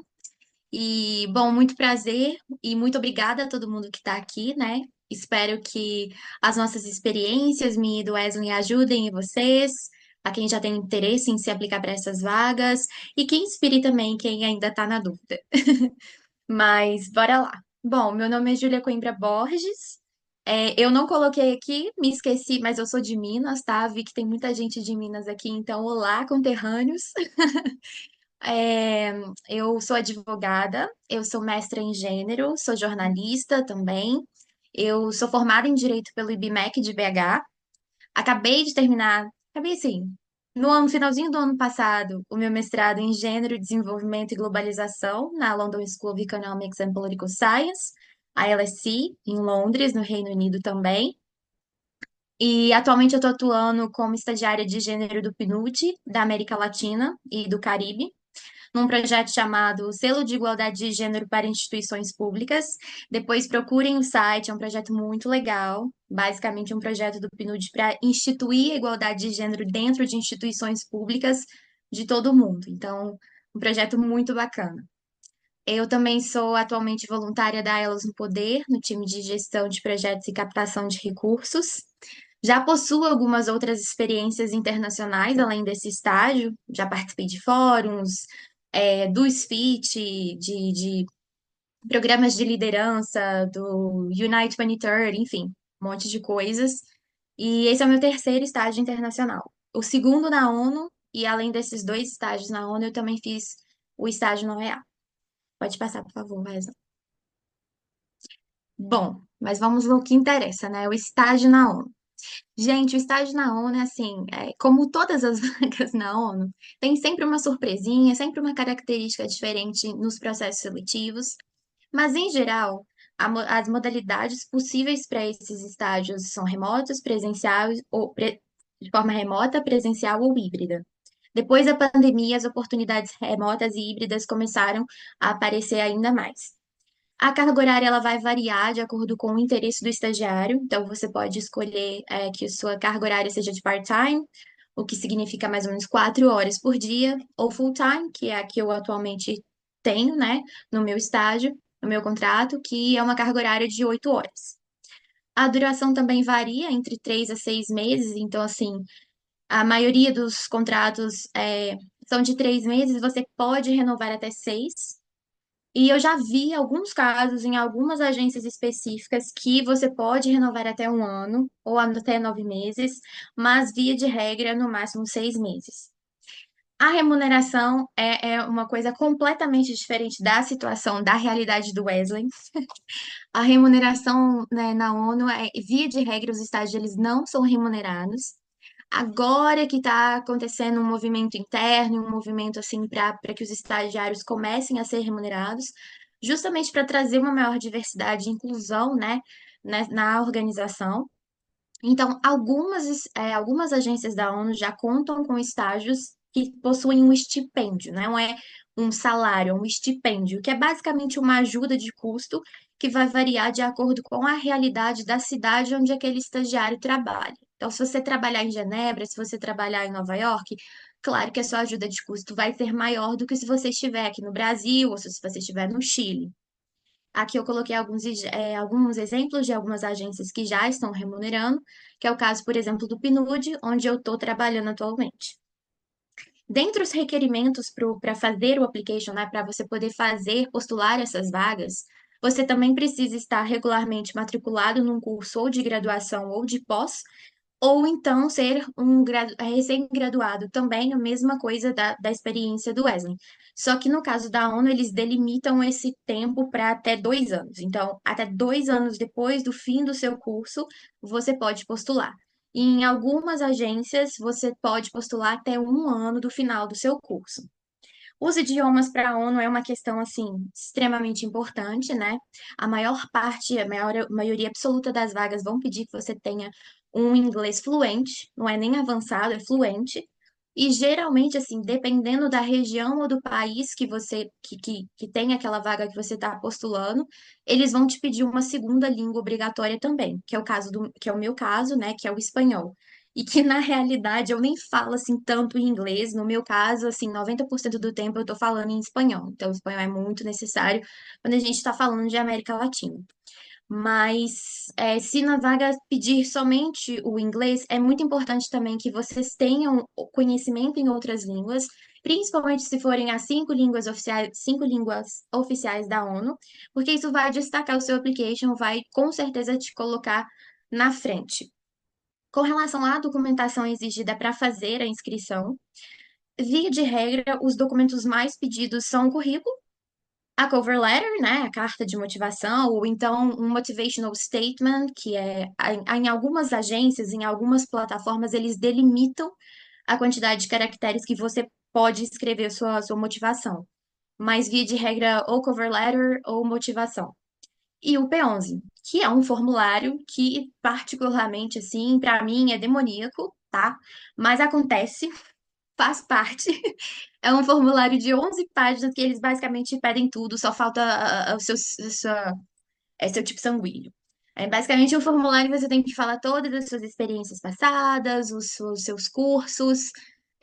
E, bom, muito prazer e muito obrigada a todo mundo que está aqui, né? Espero que as nossas experiências, minha e do Wesley, ajudem vocês, a quem já tem interesse em se aplicar para essas vagas, e que inspire também quem ainda está na dúvida. Mas bora lá. Bom, meu nome é Júlia Coimbra Borges. Eu não coloquei aqui, me esqueci, mas eu sou de Minas, tá? Vi que tem muita gente de Minas aqui, então olá, conterrâneos. É, eu sou advogada, eu sou mestra em gênero, sou jornalista também. Eu sou formada em Direito pelo IBMEC de BH. Acabei de terminar, acabei assim. Finalzinho do ano passado, o meu mestrado em Gênero, Desenvolvimento e Globalização na London School of Economics and Political Science, a LSE, em Londres, no Reino Unido também. E atualmente eu estou atuando como estagiária de gênero do PNUD, da América Latina e do Caribe, num projeto chamado Selo de Igualdade de Gênero para Instituições Públicas. Depois procurem o site, é um projeto muito legal. Basicamente, um projeto do PNUD para instituir a igualdade de gênero dentro de instituições públicas de todo o mundo. Então, um projeto muito bacana. Eu também sou atualmente voluntária da Elas no Poder, no time de gestão de projetos e captação de recursos. Já possuo algumas outras experiências internacionais, além desse estágio. Já participei de fóruns, do SFIT, de programas de liderança, do Unite 2030, enfim, um monte de coisas. E esse é o meu terceiro estágio internacional. O segundo na ONU, e além desses dois estágios na ONU, eu também fiz o estágio na OEA. Pode passar, por favor, Wesley. Bom, mas vamos ao que interessa, né? O estágio na ONU. Gente, o estágio na ONU é assim, como todas as vagas na ONU, tem sempre uma surpresinha, sempre uma característica diferente nos processos seletivos, mas em geral, as modalidades possíveis para esses estágios são remotos, presenciais de forma remota, presencial ou híbrida. Depois da pandemia, as oportunidades remotas e híbridas começaram a aparecer ainda mais. A carga horária ela vai variar de acordo com o interesse do estagiário, então você pode escolher que a sua carga horária seja de part-time, o que significa mais ou menos 4 horas por dia, ou full-time, que é a que eu atualmente tenho, né, no meu estágio, no meu contrato, que é uma carga horária de 8 horas. A duração também varia entre 3 a 6 meses, então, assim, a maioria dos contratos são de 3 meses, você pode renovar até 6. E eu já vi alguns casos em algumas agências específicas que você pode renovar até um ano ou até 9 meses, mas via de regra, no máximo 6 meses. A remuneração é uma coisa completamente diferente da situação, da realidade do Wesley. A remuneração, né, na ONU, via de regra, os estágios eles não são remunerados. Agora que está acontecendo um movimento interno, um movimento assim para que os estagiários comecem a ser remunerados, justamente para trazer uma maior diversidade e inclusão, né, na organização. Então, algumas agências da ONU já contam com estágios que possuem um estipêndio, né? Não é um salário, é um estipêndio, que é basicamente uma ajuda de custo que vai variar de acordo com a realidade da cidade onde aquele estagiário trabalha. Então, se você trabalhar em Genebra, se você trabalhar em Nova York, claro que a sua ajuda de custo vai ser maior do que se você estiver aqui no Brasil ou se você estiver no Chile. Aqui eu coloquei alguns exemplos de algumas agências que já estão remunerando, que é o caso, por exemplo, do PNUD, onde eu estou trabalhando atualmente. Dentre os requerimentos para fazer o application, né, para você poder postular essas vagas, você também precisa estar regularmente matriculado num curso ou de graduação ou de pós, ou então ser um recém-graduado também, a mesma coisa da experiência do Wesley. Só que no caso da ONU, eles delimitam esse tempo para até 2 anos. Então, até 2 anos depois do fim do seu curso, você pode postular. E em algumas agências, você pode postular até um ano do final do seu curso. Os idiomas para a ONU é uma questão assim extremamente importante, né? A maioria absoluta das vagas vão pedir que você tenha um inglês fluente, não é nem avançado, é fluente. E geralmente, assim, dependendo da região ou do país que tem aquela vaga que você está postulando, eles vão te pedir uma segunda língua obrigatória também, que é o meu caso, né? Que é o espanhol. E que na realidade eu nem falo assim tanto em inglês. No meu caso, assim, 90% do tempo eu tô falando em espanhol. Então, o espanhol é muito necessário quando a gente está falando de América Latina. Mas se na vaga pedir somente o inglês, é muito importante também que vocês tenham o conhecimento em outras línguas, principalmente se forem as 5 línguas oficiais da ONU, porque isso vai destacar o seu application, vai com certeza te colocar na frente. Com relação à documentação exigida para fazer a inscrição, via de regra, os documentos mais pedidos são o currículo, a cover letter, né, a carta de motivação, ou então um motivational statement, que em algumas agências, em algumas plataformas, eles delimitam a quantidade de caracteres que você pode escrever sua motivação. Mas via de regra, ou cover letter ou motivação. E o P11, que é um formulário que, particularmente, assim, para mim é demoníaco, tá? Mas acontece, faz parte. É um formulário de 11 páginas que eles basicamente pedem tudo, só falta o seu tipo sanguíneo. É basicamente um formulário que você tem que falar todas as suas experiências passadas, os seus cursos,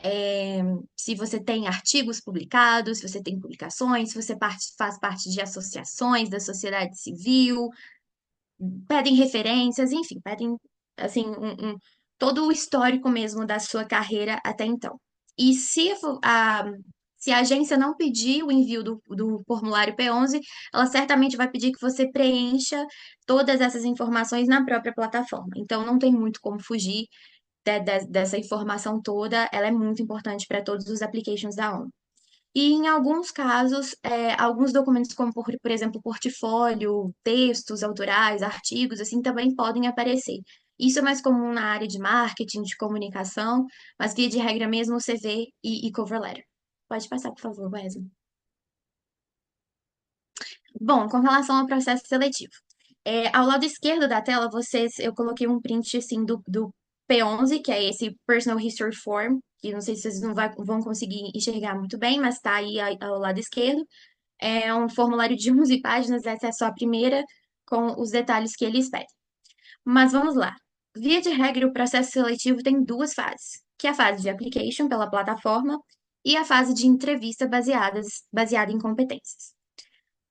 é, se você tem artigos publicados, se você tem publicações, se você faz parte de associações da sociedade civil, pedem referências, enfim, pedem assim todo o histórico mesmo da sua carreira até então. E se a agência não pedir o envio do formulário P11, ela certamente vai pedir que você preencha todas essas informações na própria plataforma. Então, não tem muito como fugir dessa informação toda, ela é muito importante para todos os applications da ONU. E em alguns casos, alguns documentos, como por exemplo, portfólio, textos autorais, artigos, assim, também podem aparecer. Isso é mais comum na área de marketing, de comunicação, mas via de regra mesmo CV e cover letter. Pode passar, por favor, Wesley. Bom, com relação ao processo seletivo. Ao lado esquerdo da tela, eu coloquei um print assim do P11, que é esse Personal History Form, que não sei se vocês não vão conseguir enxergar muito bem, mas está aí ao lado esquerdo. É um formulário de 11 páginas, essa é só a primeira, com os detalhes que eles pedem. Mas vamos lá. Via de regra, o processo seletivo tem duas fases, que é a fase de application pela plataforma e a fase de entrevista baseada em competências.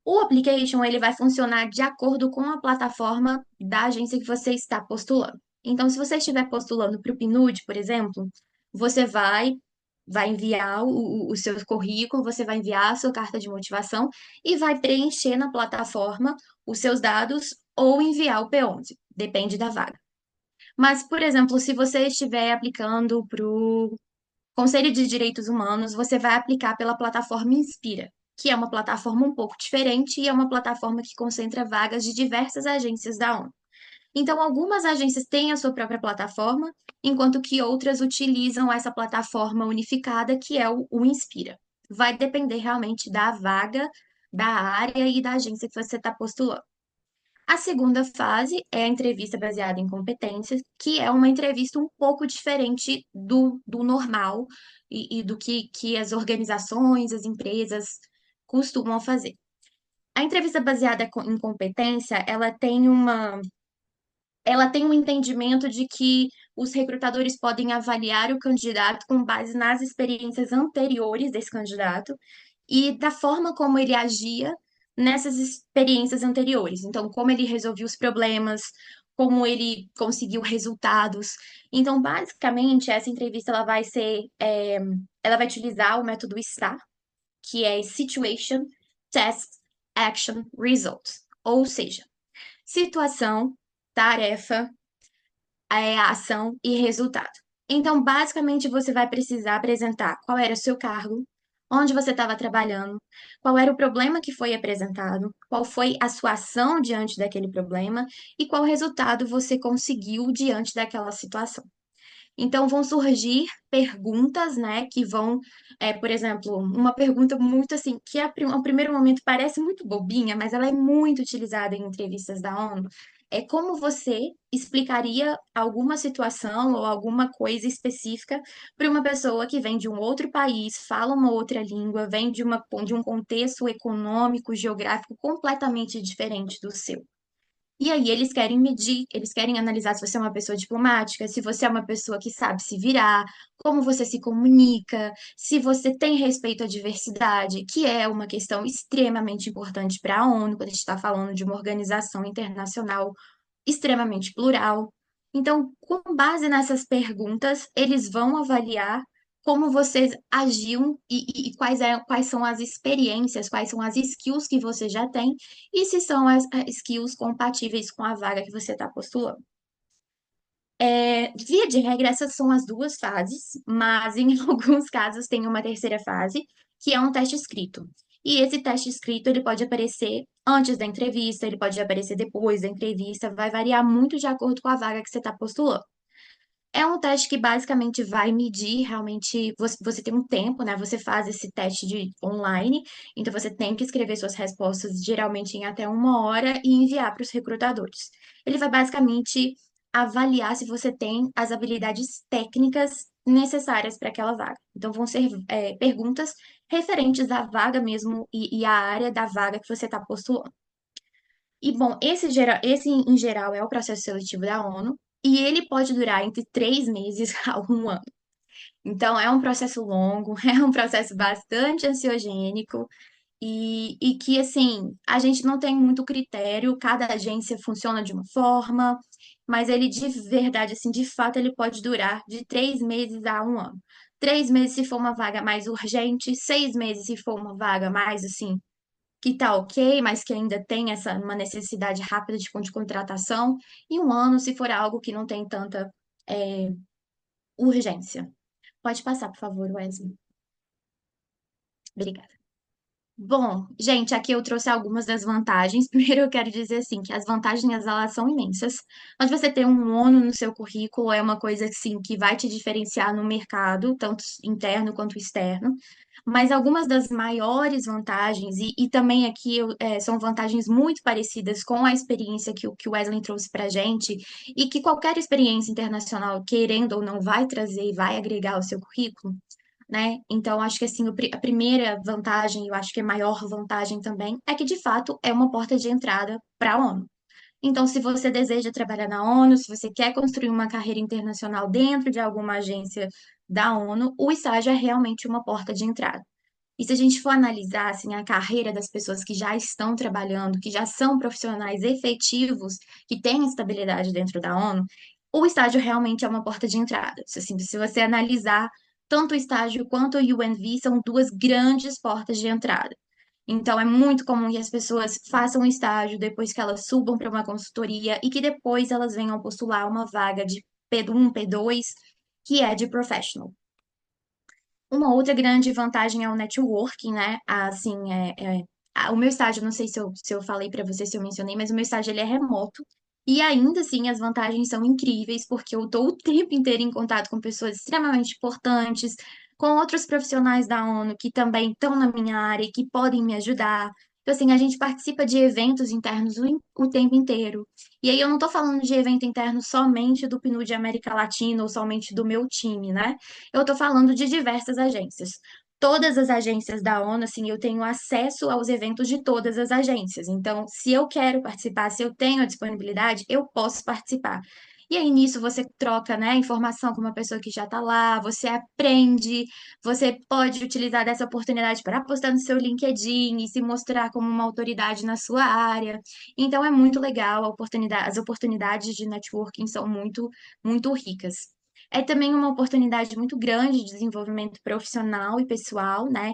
O application ele vai funcionar de acordo com a plataforma da agência que você está postulando. Então, se você estiver postulando para o PNUD, por exemplo, você vai enviar o seu currículo, você vai enviar a sua carta de motivação e vai preencher na plataforma os seus dados ou enviar o P11, depende da vaga. Mas, por exemplo, se você estiver aplicando para o Conselho de Direitos Humanos, você vai aplicar pela plataforma Inspira, que é uma plataforma um pouco diferente e é uma plataforma que concentra vagas de diversas agências da ONU. Então, algumas agências têm a sua própria plataforma, enquanto que outras utilizam essa plataforma unificada, que é o Inspira. Vai depender realmente da vaga, da área e da agência que você está postulando. A segunda fase é a entrevista baseada em competências, que é uma entrevista um pouco diferente do normal e do que as organizações, as empresas costumam fazer. A entrevista baseada em competência, ela tem um entendimento de que os recrutadores podem avaliar o candidato com base nas experiências anteriores desse candidato e da forma como ele agia nessas experiências anteriores. Então, como ele resolvia os problemas, como ele conseguiu resultados. Então, basicamente, essa entrevista ela vai utilizar o método STAR, que é Situation, Task, Action, Results. Ou seja, situação, tarefa, ação e resultado. Então, basicamente, você vai precisar apresentar qual era o seu cargo, onde você estava trabalhando, qual era o problema que foi apresentado, qual foi a sua ação diante daquele problema e qual resultado você conseguiu diante daquela situação. Então, vão surgir perguntas, né, que vão, por exemplo, uma pergunta muito assim, que ao primeiro momento parece muito bobinha, mas ela é muito utilizada em entrevistas da ONU. É como você explicaria alguma situação ou alguma coisa específica para uma pessoa que vem de um outro país, fala uma outra língua, vem de um contexto econômico, geográfico completamente diferente do seu. E aí eles querem medir, eles querem analisar se você é uma pessoa diplomática, se você é uma pessoa que sabe se virar, como você se comunica, se você tem respeito à diversidade, que é uma questão extremamente importante para a ONU, quando a gente está falando de uma organização internacional extremamente plural. Então, com base nessas perguntas, eles vão avaliar como vocês agiam e quais são as experiências, quais são as skills que você já tem e se são as skills compatíveis com a vaga que você está postulando. Via de regra, essas são as duas fases, mas em alguns casos tem uma terceira fase, que é um teste escrito. E esse teste escrito, ele pode aparecer antes da entrevista, ele pode aparecer depois da entrevista, vai variar muito de acordo com a vaga que você está postulando. É um teste que basicamente vai medir realmente. Você tem um tempo, né? Você faz esse teste de online, então você tem que escrever suas respostas geralmente em até 1 hora e enviar para os recrutadores. Ele vai basicamente avaliar se você tem as habilidades técnicas necessárias para aquela vaga. Então vão ser perguntas referentes à vaga mesmo e à área da vaga que você está postulando. E, bom, esse em geral é o processo seletivo da ONU, e ele pode durar entre 3 meses a 1 ano. Então, é um processo longo, é um processo bastante ansiogênico, e que, assim, a gente não tem muito critério, cada agência funciona de uma forma, mas ele de verdade, assim, de fato, ele pode durar de 3 meses a 1 ano. 3 meses se for uma vaga mais urgente, 6 meses se for uma vaga mais, assim, que tá ok, mas que ainda tem uma necessidade rápida de contratação, e 1 ano se for algo que não tem tanta é, urgência. Pode passar, por favor, Wesley. Obrigada. Bom, gente, aqui eu trouxe algumas das vantagens. Primeiro, eu quero dizer assim que as vantagens elas são imensas. Mas você ter um ONU no seu currículo é uma coisa assim que vai te diferenciar no mercado, tanto interno quanto externo. Mas algumas das maiores vantagens, e também aqui são vantagens muito parecidas com a experiência que o Wesley trouxe para a gente, e que qualquer experiência internacional, querendo ou não, vai trazer e vai agregar ao seu currículo, né? Então, acho que assim, a primeira vantagem, eu acho que a maior vantagem também, é que de fato é uma porta de entrada para a ONU. Então, se você deseja trabalhar na ONU, se você quer construir uma carreira internacional dentro de alguma agência da ONU, o estágio é realmente uma porta de entrada. E se a gente for analisar assim, a carreira das pessoas que já estão trabalhando, que já são profissionais efetivos, que têm estabilidade dentro da ONU, o estágio realmente é uma porta de entrada. Assim, se você analisar, tanto o estágio quanto o UNV são duas grandes portas de entrada. Então, é muito comum que as pessoas façam estágio depois que elas subam para uma consultoria e que depois elas venham postular uma vaga de P1, P2, que é de professional. Uma outra grande vantagem é o networking, né? Assim, o meu estágio, não sei se eu falei para você, se eu mencionei, mas o meu estágio ele é remoto. E ainda assim, as vantagens são incríveis, porque eu estou o tempo inteiro em contato com pessoas extremamente importantes, com outros profissionais da ONU que também estão na minha área e que podem me ajudar. Então, assim, a gente participa de eventos internos o tempo inteiro. E aí, eu não estou falando de evento interno somente do PNUD de América Latina ou somente do meu time, né? Eu estou falando de diversas agências. Todas as agências da ONU, assim, eu tenho acesso aos eventos de todas as agências. Então, se eu quero participar, se eu tenho a disponibilidade, eu posso participar. E aí, nisso, você troca, né, informação com uma pessoa que já está lá, você aprende, você pode utilizar dessa oportunidade para postar no seu LinkedIn e se mostrar como uma autoridade na sua área. Então, é muito legal, as oportunidades de networking são muito, muito ricas. É também uma oportunidade muito grande de desenvolvimento profissional e pessoal, né?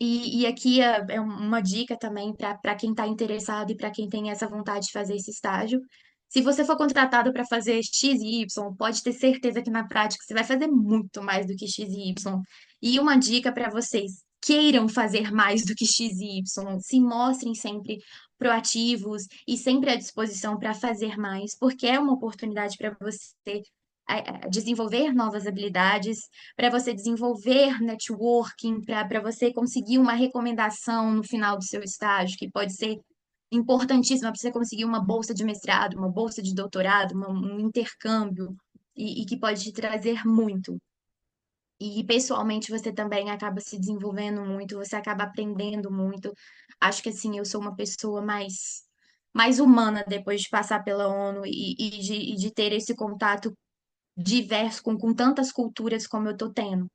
E aqui é uma dica também para quem está interessado e para quem tem essa vontade de fazer esse estágio. Se você for contratado para fazer X e Y, pode ter certeza que na prática você vai fazer muito mais do que X e Y. E uma dica para vocês: queiram fazer mais do que X e Y, se mostrem sempre proativos e sempre à disposição para fazer mais, porque é uma oportunidade para você desenvolver novas habilidades, para você desenvolver networking, para você conseguir uma recomendação no final do seu estágio, que pode ser importantíssima para você conseguir uma bolsa de mestrado, uma bolsa de doutorado, um intercâmbio, e que pode te trazer muito. E pessoalmente você também acaba se desenvolvendo muito, você acaba aprendendo muito. Acho que assim, eu sou uma pessoa mais humana depois de passar pela ONU e de ter esse contato diverso com tantas culturas como eu estou tendo.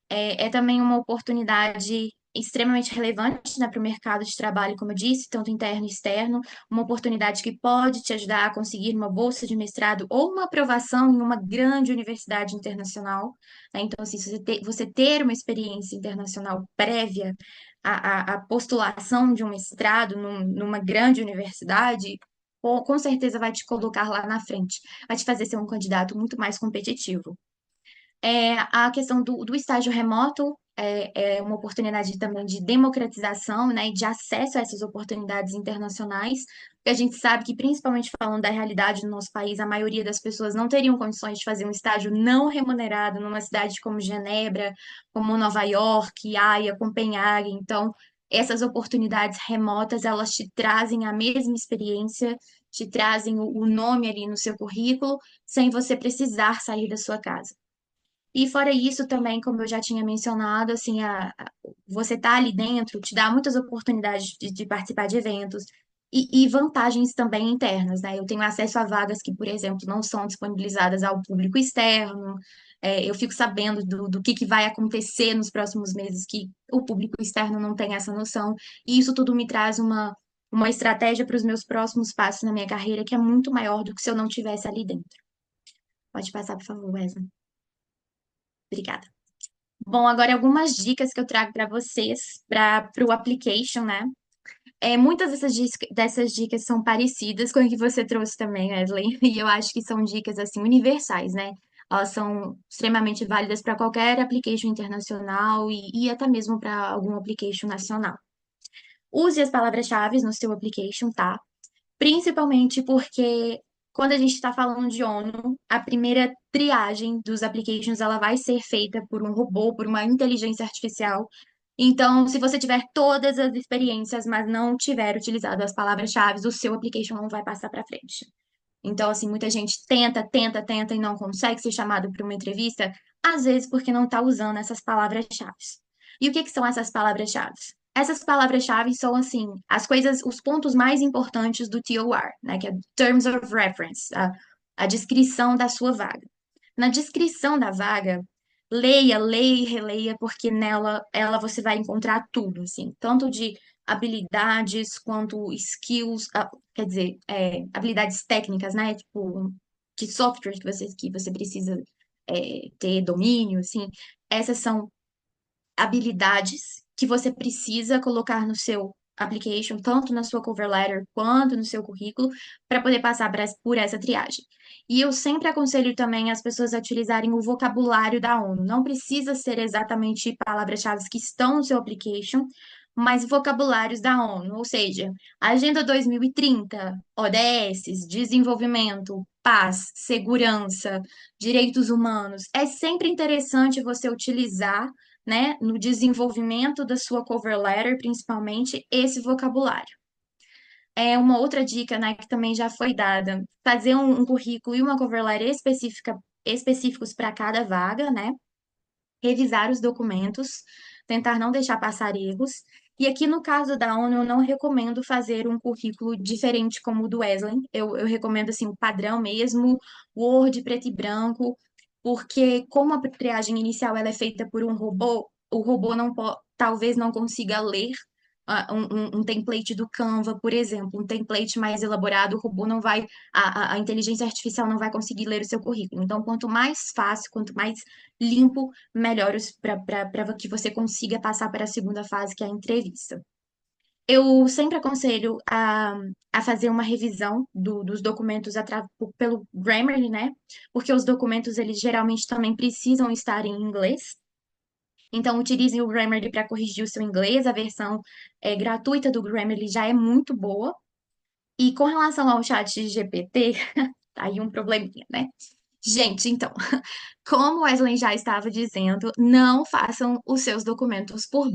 É também uma oportunidade extremamente relevante, né, para o mercado de trabalho, como eu disse, tanto interno e externo, uma oportunidade que pode te ajudar a conseguir uma bolsa de mestrado ou uma aprovação em uma grande universidade internacional, né? Então, assim, se você ter uma experiência internacional prévia à postulação de um mestrado numa grande universidade, com certeza vai te colocar lá na frente, vai te fazer ser um candidato muito mais competitivo. A questão do estágio remoto é uma oportunidade também de democratização, né, e de acesso a essas oportunidades internacionais, porque a gente sabe que, principalmente falando da realidade do nosso país, a maioria das pessoas não teriam condições de fazer um estágio não remunerado numa cidade como Genebra, como Nova York, Haia, Copenhague. Então, essas oportunidades remotas, elas te trazem a mesma experiência, te trazem o nome ali no seu currículo, sem você precisar sair da sua casa. E fora isso também, como eu já tinha mencionado, assim, você tá ali dentro te dá muitas oportunidades de participar de eventos e vantagens também internas, né? Eu tenho acesso a vagas que, por exemplo, não são disponibilizadas ao público externo. Eu fico sabendo do que vai acontecer nos próximos meses que o público externo não tem essa noção. E isso tudo me traz uma estratégia para os meus próximos passos na minha carreira que é muito maior do que se eu não tivesse ali dentro. Pode passar, por favor, Wesley. Obrigada. Bom, agora algumas dicas que eu trago para vocês para o application, né? Muitas dessas dicas são parecidas com o que você trouxe também, Wesley, e eu acho que são dicas assim universais, né? Elas são extremamente válidas para qualquer application internacional e até mesmo para algum application nacional. Use as palavras-chave no seu application, tá? Principalmente porque quando a gente está falando de ONU, a primeira triagem dos applications ela vai ser feita por um robô, por uma inteligência artificial. Então, se você tiver todas as experiências, mas não tiver utilizado as palavras-chave, o seu application não vai passar para frente. Então, assim, muita gente tenta e não consegue ser chamado para uma entrevista, às vezes porque não está usando essas palavras-chave. E o que que são essas palavras-chave? Essas palavras-chave são, assim, as coisas, os pontos mais importantes do TOR, né, que é Terms of Reference, a descrição da sua vaga. Na descrição da vaga, leia e releia, porque nela ela você vai encontrar tudo, assim, tanto de habilidades quanto skills, quer dizer, habilidades técnicas, né? Tipo, de software que você precisa ter domínio, assim. Essas são habilidades que você precisa colocar no seu application, tanto na sua cover letter quanto no seu currículo, para poder passar por essa triagem. E eu sempre aconselho também as pessoas a utilizarem o vocabulário da ONU. Não precisa ser exatamente palavras-chave que estão no seu application, mas vocabulários da ONU, ou seja, Agenda 2030, ODS, desenvolvimento, paz, segurança, direitos humanos. É sempre interessante você utilizar, né, no desenvolvimento da sua cover letter, principalmente, esse vocabulário. Uma outra dica, né, que também já foi dada, fazer um currículo e uma cover letter específicos para cada vaga, né? Revisar os documentos, tentar não deixar passar erros. E aqui no caso da ONU, eu não recomendo fazer um currículo diferente como o do Wesley. Eu recomendo assim o padrão mesmo, Word, preto e branco, porque como a triagem inicial ela é feita por um robô, o robô talvez não consiga ler um template do Canva, por exemplo, um template mais elaborado, o robô não vai, a inteligência artificial não vai conseguir ler o seu currículo. Então, quanto mais fácil, quanto mais limpo, melhor para que você consiga passar para a segunda fase, que é a entrevista. Eu sempre aconselho a fazer uma revisão dos documentos pelo Grammarly, né? Porque os documentos, eles geralmente também precisam estar em inglês. Então, utilize o Grammarly para corrigir o seu inglês. A versão gratuita do Grammarly já é muito boa. E com relação ao chat GPT, tá aí um probleminha, né? Gente, então, como Wesley já estava dizendo, não façam os seus documentos por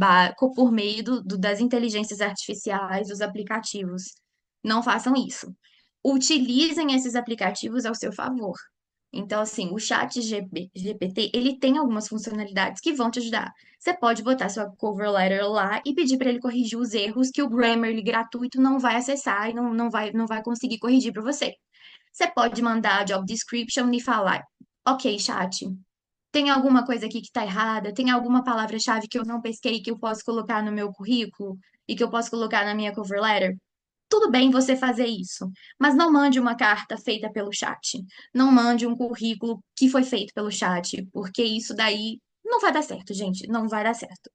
meio das inteligências artificiais, dos aplicativos. Não façam isso. Utilizem esses aplicativos ao seu favor. Então, assim, o chat GPT, ele tem algumas funcionalidades que vão te ajudar. Você pode botar sua cover letter lá e pedir para ele corrigir os erros que o Grammarly gratuito não vai acessar e não vai conseguir corrigir para você. Você pode mandar a job description e falar: ok, chat, tem alguma coisa aqui que está errada? Tem alguma palavra-chave que eu não pesquei que eu posso colocar no meu currículo e que eu posso colocar na minha cover letter? Tudo bem você fazer isso, mas não mande uma carta feita pelo chat. Não mande um currículo que foi feito pelo chat, porque isso daí não vai dar certo, gente. Não vai dar certo.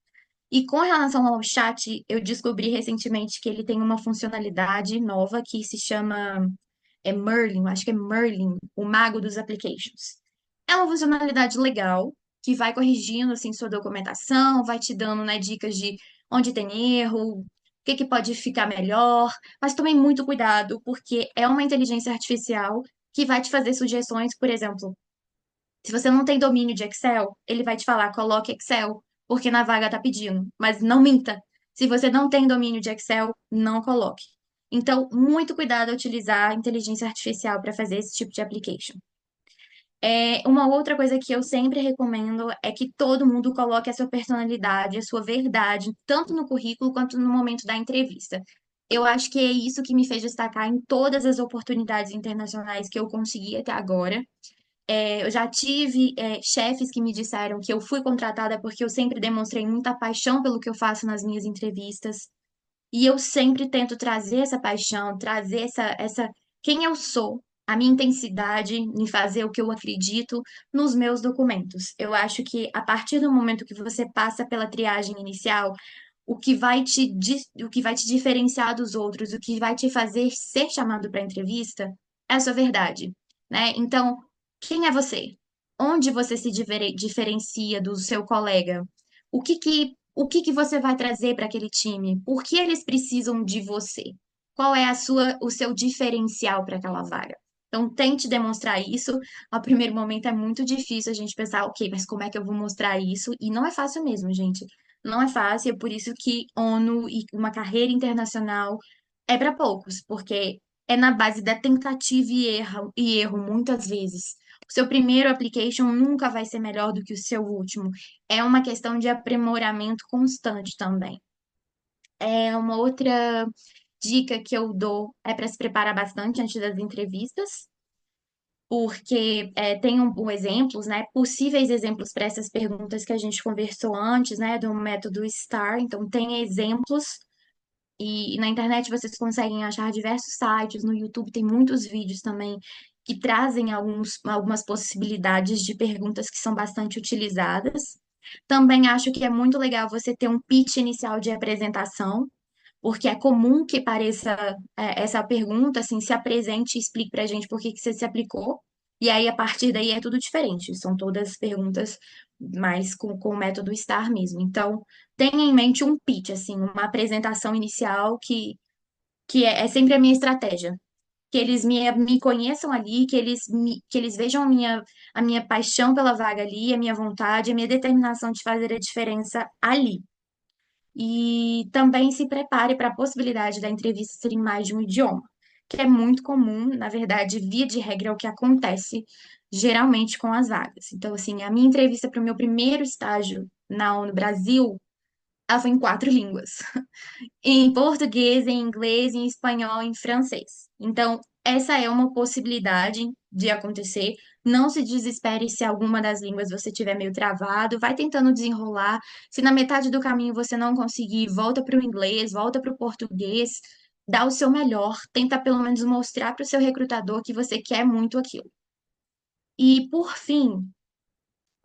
E com relação ao chat, eu descobri recentemente que ele tem uma funcionalidade nova que se chama Merlin, acho que é Merlin, o mago dos applications. É uma funcionalidade legal, que vai corrigindo assim sua documentação, vai te dando, né, dicas de onde tem erro, o que que pode ficar melhor, mas tomem muito cuidado, porque é uma inteligência artificial que vai te fazer sugestões, por exemplo, se você não tem domínio de Excel, ele vai te falar, coloque Excel, porque na vaga tá pedindo. Mas não minta. Se você não tem domínio de Excel, não coloque. Então, muito cuidado a utilizar a inteligência artificial para fazer esse tipo de application. Uma outra coisa que eu sempre recomendo é que todo mundo coloque a sua personalidade, a sua verdade, tanto no currículo quanto no momento da entrevista. Eu acho que é isso que me fez destacar em todas as oportunidades internacionais que eu consegui até agora. Eu já tive, chefes que me disseram que eu fui contratada porque eu sempre demonstrei muita paixão pelo que eu faço nas minhas entrevistas. E eu sempre tento trazer essa paixão, trazer quem eu sou, a minha intensidade em fazer o que eu acredito nos meus documentos. Eu acho que a partir do momento que você passa pela triagem inicial, o que vai te diferenciar dos outros, o que vai te fazer ser chamado para entrevista, é a sua verdade, né? Então, quem é você? Onde você se diferencia do seu colega? O que que você vai trazer para aquele time? Por que eles precisam de você? Qual é o seu diferencial para aquela vaga? Então, tente demonstrar isso. Ao primeiro momento é muito difícil a gente pensar, ok, mas como é que eu vou mostrar isso? E não é fácil mesmo, gente. Não é fácil, é por isso que ONU e uma carreira internacional é para poucos, porque é na base da tentativa e erro muitas vezes. O seu primeiro application nunca vai ser melhor do que o seu último. É uma questão de aprimoramento constante também. Uma outra dica que eu dou é para se preparar bastante antes das entrevistas, porque tem exemplos, né, possíveis exemplos para essas perguntas que a gente conversou antes, né, do método STAR. Então, tem exemplos e na internet vocês conseguem achar diversos sites, no YouTube tem muitos vídeos também que trazem algumas possibilidades de perguntas que são bastante utilizadas. Também acho que é muito legal você ter um pitch inicial de apresentação, porque é comum que pareça essa pergunta, assim, se apresente e explique pra gente por que que você se aplicou. E aí, a partir daí, é tudo diferente. São todas perguntas mais com o método STAR mesmo. Então, tenha em mente um pitch, assim, uma apresentação inicial que é sempre a minha estratégia. Que eles me conheçam ali, que eles vejam a minha paixão pela vaga ali, a minha vontade, a minha determinação de fazer a diferença ali. E também se prepare para a possibilidade da entrevista ser em mais de um idioma, que é muito comum, na verdade, via de regra, é o que acontece geralmente com as vagas. Então, assim, a minha entrevista para o meu primeiro estágio na ONU Brasil, ela foi em 4 línguas em português, em inglês, em espanhol, em francês. Então, essa é uma possibilidade de acontecer. Não se desespere se alguma das línguas você tiver meio travado, vai tentando desenrolar. Se na metade do caminho você não conseguir, volta para o inglês, volta para o português, dá o seu melhor, tenta pelo menos mostrar para o seu recrutador que você quer muito aquilo. E por fim,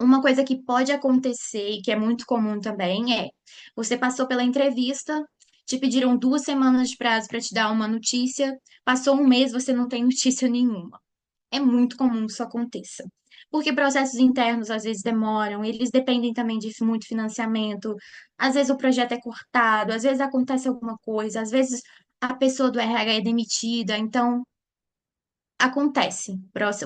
uma coisa que pode acontecer e que é muito comum também é: você passou pela entrevista, te pediram 2 semanas de prazo para te dar uma notícia, passou um mês, você não tem notícia nenhuma. É muito comum que isso aconteça. Porque processos internos às vezes demoram, eles dependem também de muito financiamento, às vezes o projeto é cortado, às vezes acontece alguma coisa, às vezes a pessoa do RH é demitida, então acontece.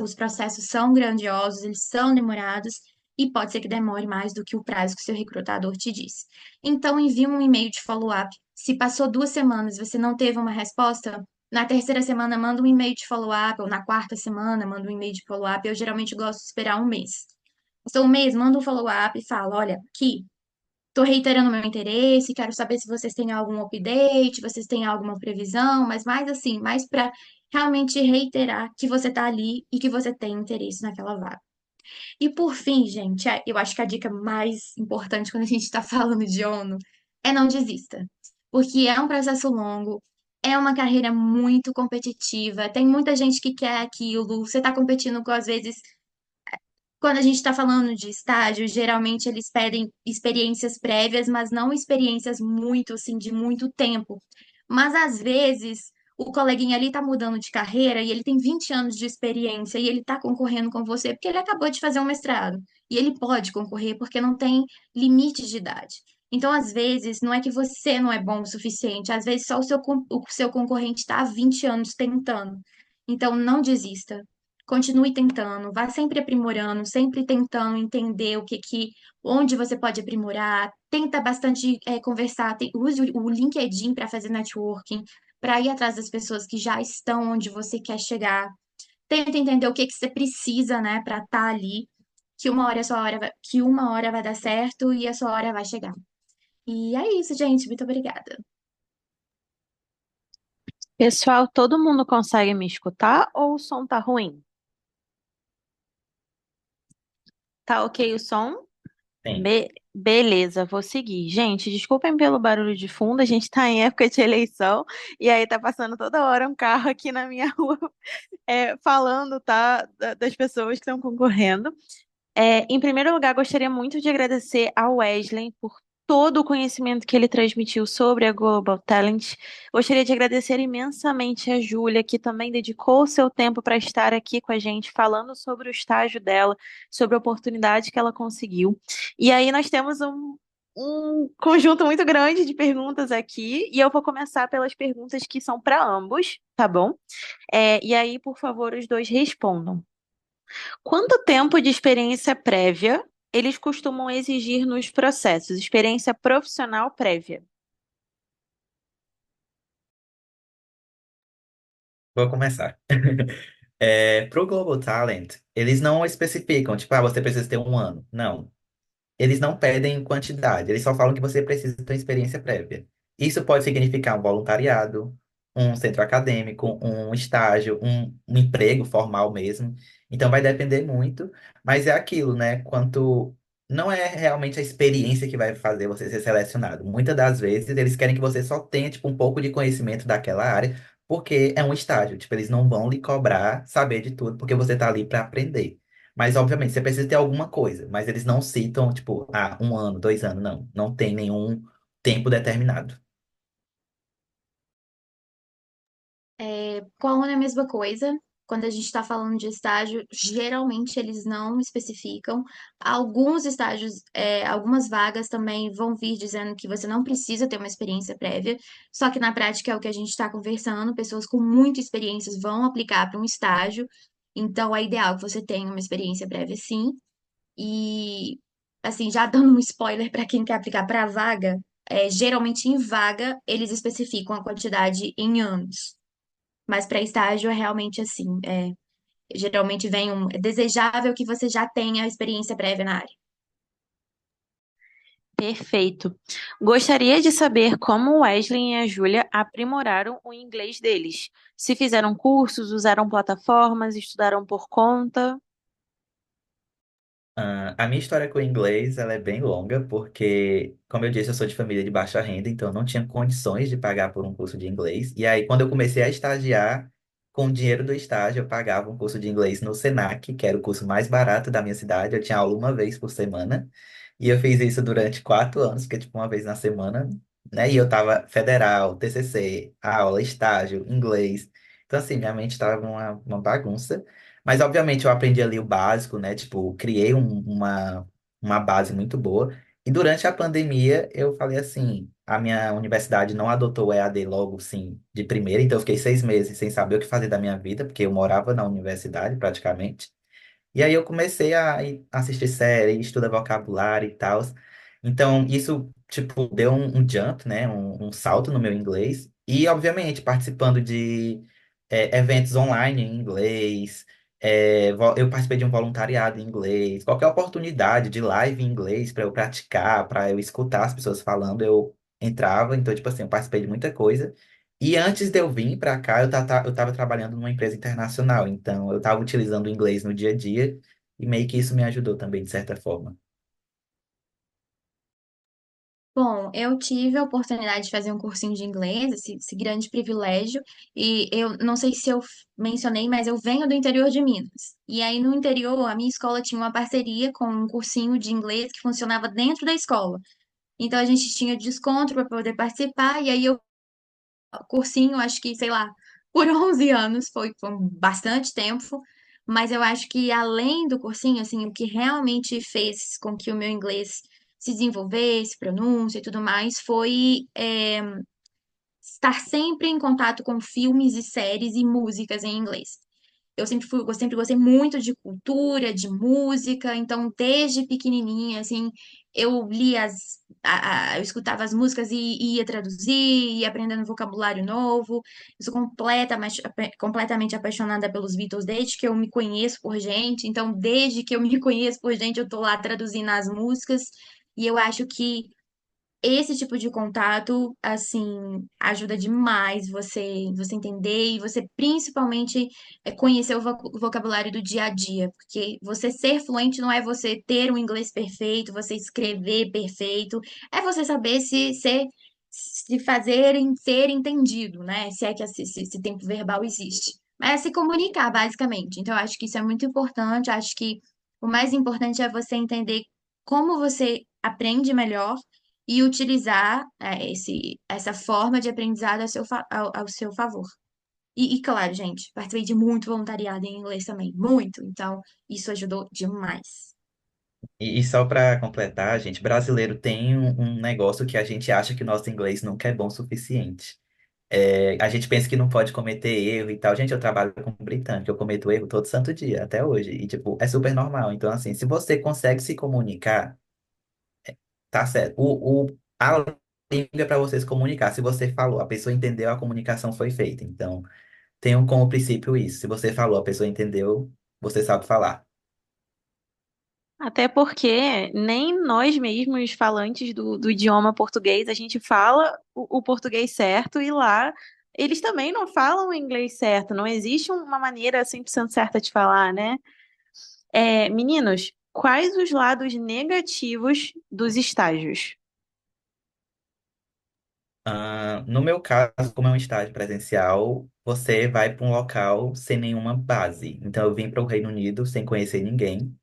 Os processos são grandiosos, eles são demorados e pode ser que demore mais do que o prazo que o seu recrutador te disse. Então, envie um e-mail de follow-up. Se passou 2 semanas e você não teve uma resposta, na terceira semana manda um e-mail de follow-up, ou na quarta semana manda um e-mail de follow-up. Eu geralmente gosto de esperar um mês. Passou um mês, manda um follow-up e fala: olha, aqui, estou reiterando meu interesse, quero saber se vocês têm algum update, vocês têm alguma previsão, mas mais assim, mais para realmente reiterar que você está ali e que você tem interesse naquela vaga. E por fim, gente, eu acho que a dica mais importante quando a gente está falando de ONU é não desista. Porque é um processo longo, é uma carreira muito competitiva, tem muita gente que quer aquilo, você está competindo com, às vezes, quando a gente está falando de estágio, geralmente eles pedem experiências prévias, mas não experiências muito, assim, de muito tempo. Mas às vezes o coleguinha ali está mudando de carreira e ele tem 20 anos de experiência e ele está concorrendo com você porque ele acabou de fazer um mestrado. e ele pode concorrer porque não tem limite de idade. Então, às vezes, não é que você não é bom o suficiente, às vezes só o seu concorrente está há 20 anos tentando. Então, não desista. Continue tentando, vá sempre aprimorando, sempre tentando entender onde você pode aprimorar. Tenta bastante conversar, use o LinkedIn para fazer networking, para ir atrás das pessoas que já estão onde você quer chegar. Tenta entender o que que você precisa, né, para estar ali, que uma hora vai dar certo e a sua hora vai chegar. E é isso, gente. Muito obrigada. Pessoal, todo mundo consegue me escutar ou o som tá ruim? Tá ok o som? Sim. Beleza, vou seguir. Gente, desculpem pelo barulho de fundo, a gente tá em época de eleição e aí tá passando toda hora um carro aqui na minha rua, falando, tá, das pessoas que estão concorrendo. Em primeiro lugar, gostaria muito de agradecer ao Wesley por todo o conhecimento que ele transmitiu sobre a Global Talent. Gostaria de agradecer imensamente a Júlia, que também dedicou o seu tempo para estar aqui com a gente, falando sobre o estágio dela, sobre a oportunidade que ela conseguiu. E aí nós temos um conjunto muito grande de perguntas aqui, e eu vou começar pelas perguntas que são para ambos, tá bom? E aí, por favor, os dois respondam. Quanto tempo de experiência prévia eles costumam exigir nos processos? Experiência profissional prévia. Vou começar. Pro Global Talent, eles não especificam, tipo, ah, você precisa ter um ano. Não. Eles não pedem quantidade, eles só falam que você precisa ter uma experiência prévia. Isso pode significar um voluntariado, um centro acadêmico, um estágio, um emprego formal mesmo. Então vai depender muito, mas é aquilo, né? Quanto não é realmente a experiência que vai fazer você ser selecionado. Muitas das vezes eles querem que você só tenha tipo um pouco de conhecimento daquela área, porque é um estágio, tipo, eles não vão lhe cobrar saber de tudo, porque você está ali para aprender. Mas, obviamente, você precisa ter alguma coisa. Mas eles não citam, tipo, ah, um ano, 2 anos, não. Não tem nenhum tempo determinado. Com a ONU é a mesma coisa. Quando a gente está falando de estágio, geralmente eles não especificam. Alguns estágios, algumas vagas também vão vir dizendo que você não precisa ter uma experiência prévia. Só que na prática é o que a gente está conversando. Pessoas com muita experiência vão aplicar para um estágio. Então é ideal que você tenha uma experiência prévia, sim. E, assim, já dando um spoiler para quem quer aplicar para a vaga, geralmente em vaga eles especificam a quantidade em anos. Mas para estágio é realmente assim. Geralmente é desejável que você já tenha experiência prévia na área. Perfeito. Gostaria de saber como o Wesley e a Júlia aprimoraram o inglês deles. Se fizeram cursos, usaram plataformas, estudaram por conta. Ah, a minha história com o inglês, ela é bem longa, porque, como eu disse, eu sou de família de baixa renda, então eu não tinha condições de pagar por um curso de inglês. E aí, quando eu comecei a estagiar, com o dinheiro do estágio, eu pagava um curso de inglês no Senac, que era o curso mais barato da minha cidade. Eu tinha aula uma vez por semana. E eu fiz isso durante 4 anos, que é tipo uma vez na semana, né? E eu tava federal, TCC, aula, estágio, inglês. Então, assim, minha mente tava uma bagunça. Mas, obviamente, eu aprendi ali o básico, né? Tipo, criei uma base muito boa. E durante a pandemia, eu falei assim: a minha universidade não adotou o EAD logo, sim, de primeira. Então, eu fiquei 6 meses sem saber o que fazer da minha vida, porque eu morava na universidade, praticamente. E aí eu comecei a assistir série, estudar vocabulário e tal. Então, isso, tipo, deu um jump, né? Um salto no meu inglês. E, obviamente, participando de eventos online em inglês. Eu participei de um voluntariado em inglês. Qualquer oportunidade de live em inglês para eu praticar, para eu escutar as pessoas falando, eu entrava. Então, tipo assim, eu participei de muita coisa. E antes de eu vir para cá, eu tava trabalhando numa empresa internacional, então eu estava utilizando o inglês no dia a dia e meio que isso me ajudou também, de certa forma. Bom, eu tive a oportunidade de fazer um cursinho de inglês, esse grande privilégio, e eu não sei se eu mencionei, mas eu venho do interior de Minas. E aí no interior, a minha escola tinha uma parceria com um cursinho de inglês que funcionava dentro da escola. Então a gente tinha desconto para poder participar, e aí eu cursinho, acho que, sei lá, por 11 anos, foi bastante tempo, mas eu acho que além do cursinho, assim, o que realmente fez com que o meu inglês se desenvolvesse, pronúncia e tudo mais, foi estar sempre em contato com filmes e séries e músicas em inglês. Eu sempre gostei muito de cultura, de música, então desde pequenininha, assim, eu lia eu escutava as músicas e ia traduzir, ia aprendendo vocabulário novo. Eu sou completamente apaixonada pelos Beatles desde que eu me conheço por gente, então desde que eu me conheço por gente, eu tô lá traduzindo as músicas, e eu acho que esse tipo de contato, assim, ajuda demais você entender e você principalmente conhecer o vocabulário do dia a dia, porque você ser fluente não é você ter um inglês perfeito, você escrever perfeito, é você saber se fazer ser entendido, né? Se é que esse tempo verbal existe. Mas é se comunicar, basicamente. Então, eu acho que isso é muito importante. Acho que o mais importante é você entender como você aprende melhor e utilizar essa forma de aprendizado ao seu favor. Claro, gente, participei de muito voluntariado em inglês também, muito. Então, isso ajudou demais. E só para completar, gente, brasileiro tem um negócio que a gente acha que o nosso inglês nunca é bom o suficiente. A gente pensa que não pode cometer erro e tal. Gente, eu trabalho com britânico, eu cometo erro todo santo dia, até hoje. E, tipo, é super normal. Então, assim, se você consegue se comunicar, tá certo. A língua é para você se comunicar. Se você falou, a pessoa entendeu, a comunicação foi feita. Então, tenham como princípio isso. Se você falou, a pessoa entendeu, você sabe falar. Até porque nem nós mesmos, falantes do idioma português, a gente fala o português certo e lá eles também não falam o inglês certo. Não existe uma maneira 100% certa de falar, né? Meninos, quais os lados negativos dos estágios? No meu caso, como é um estágio presencial, você vai para um local sem nenhuma base. Então, eu vim para o Reino Unido sem conhecer ninguém.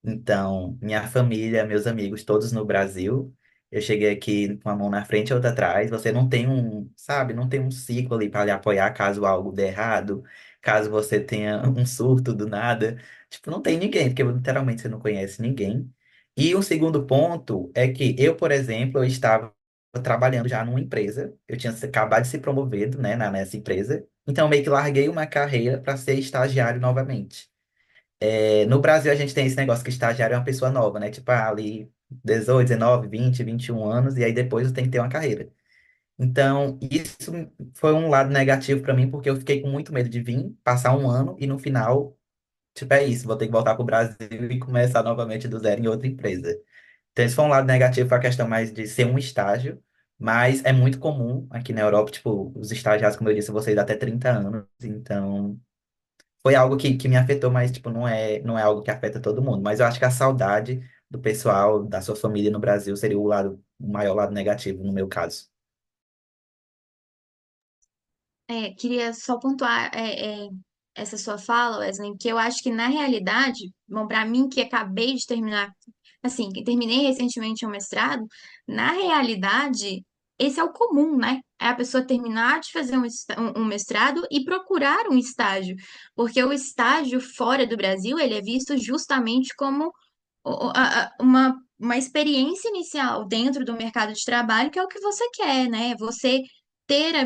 Então, minha família, meus amigos, todos no Brasil. Eu cheguei aqui com a mão na frente e outra atrás. Você não tem sabe, não tem um ciclo ali para lhe apoiar caso algo dê errado, caso você tenha um surto do nada. Tipo, não tem ninguém, porque literalmente você não conhece ninguém. E um segundo ponto é que eu, por exemplo, eu estava trabalhando já numa empresa. Eu tinha acabado de ser promovido, né, nessa empresa. Então, eu meio que larguei uma carreira para ser estagiário novamente. No Brasil, a gente tem esse negócio que estagiário é uma pessoa nova, né? Tipo, ali 18, 19, 20, 21 anos, e aí depois tem que ter uma carreira. Então, isso foi um lado negativo para mim, porque eu fiquei com muito medo de vir, passar um ano, e no final, tipo, é isso, vou ter que voltar para o Brasil e começar novamente do zero em outra empresa. Então, esse foi um lado negativo, foi a questão mais de ser um estágio, mas é muito comum aqui na Europa, tipo, os estagiários, como eu disse, vocês até 30 anos, então foi algo que me afetou, mas, tipo, não é algo que afeta todo mundo. Mas eu acho que a saudade do pessoal, da sua família no Brasil seria o maior lado negativo, no meu caso. Queria só pontuar essa sua fala, Wesley, que eu acho que na realidade, bom, para mim que acabei de terminar, assim, que terminei recentemente o mestrado, na realidade, esse é o comum, né? É a pessoa terminar de fazer um mestrado e procurar um estágio, porque o estágio fora do Brasil, ele é visto justamente como uma experiência inicial dentro do mercado de trabalho, que é o que você quer, né? Você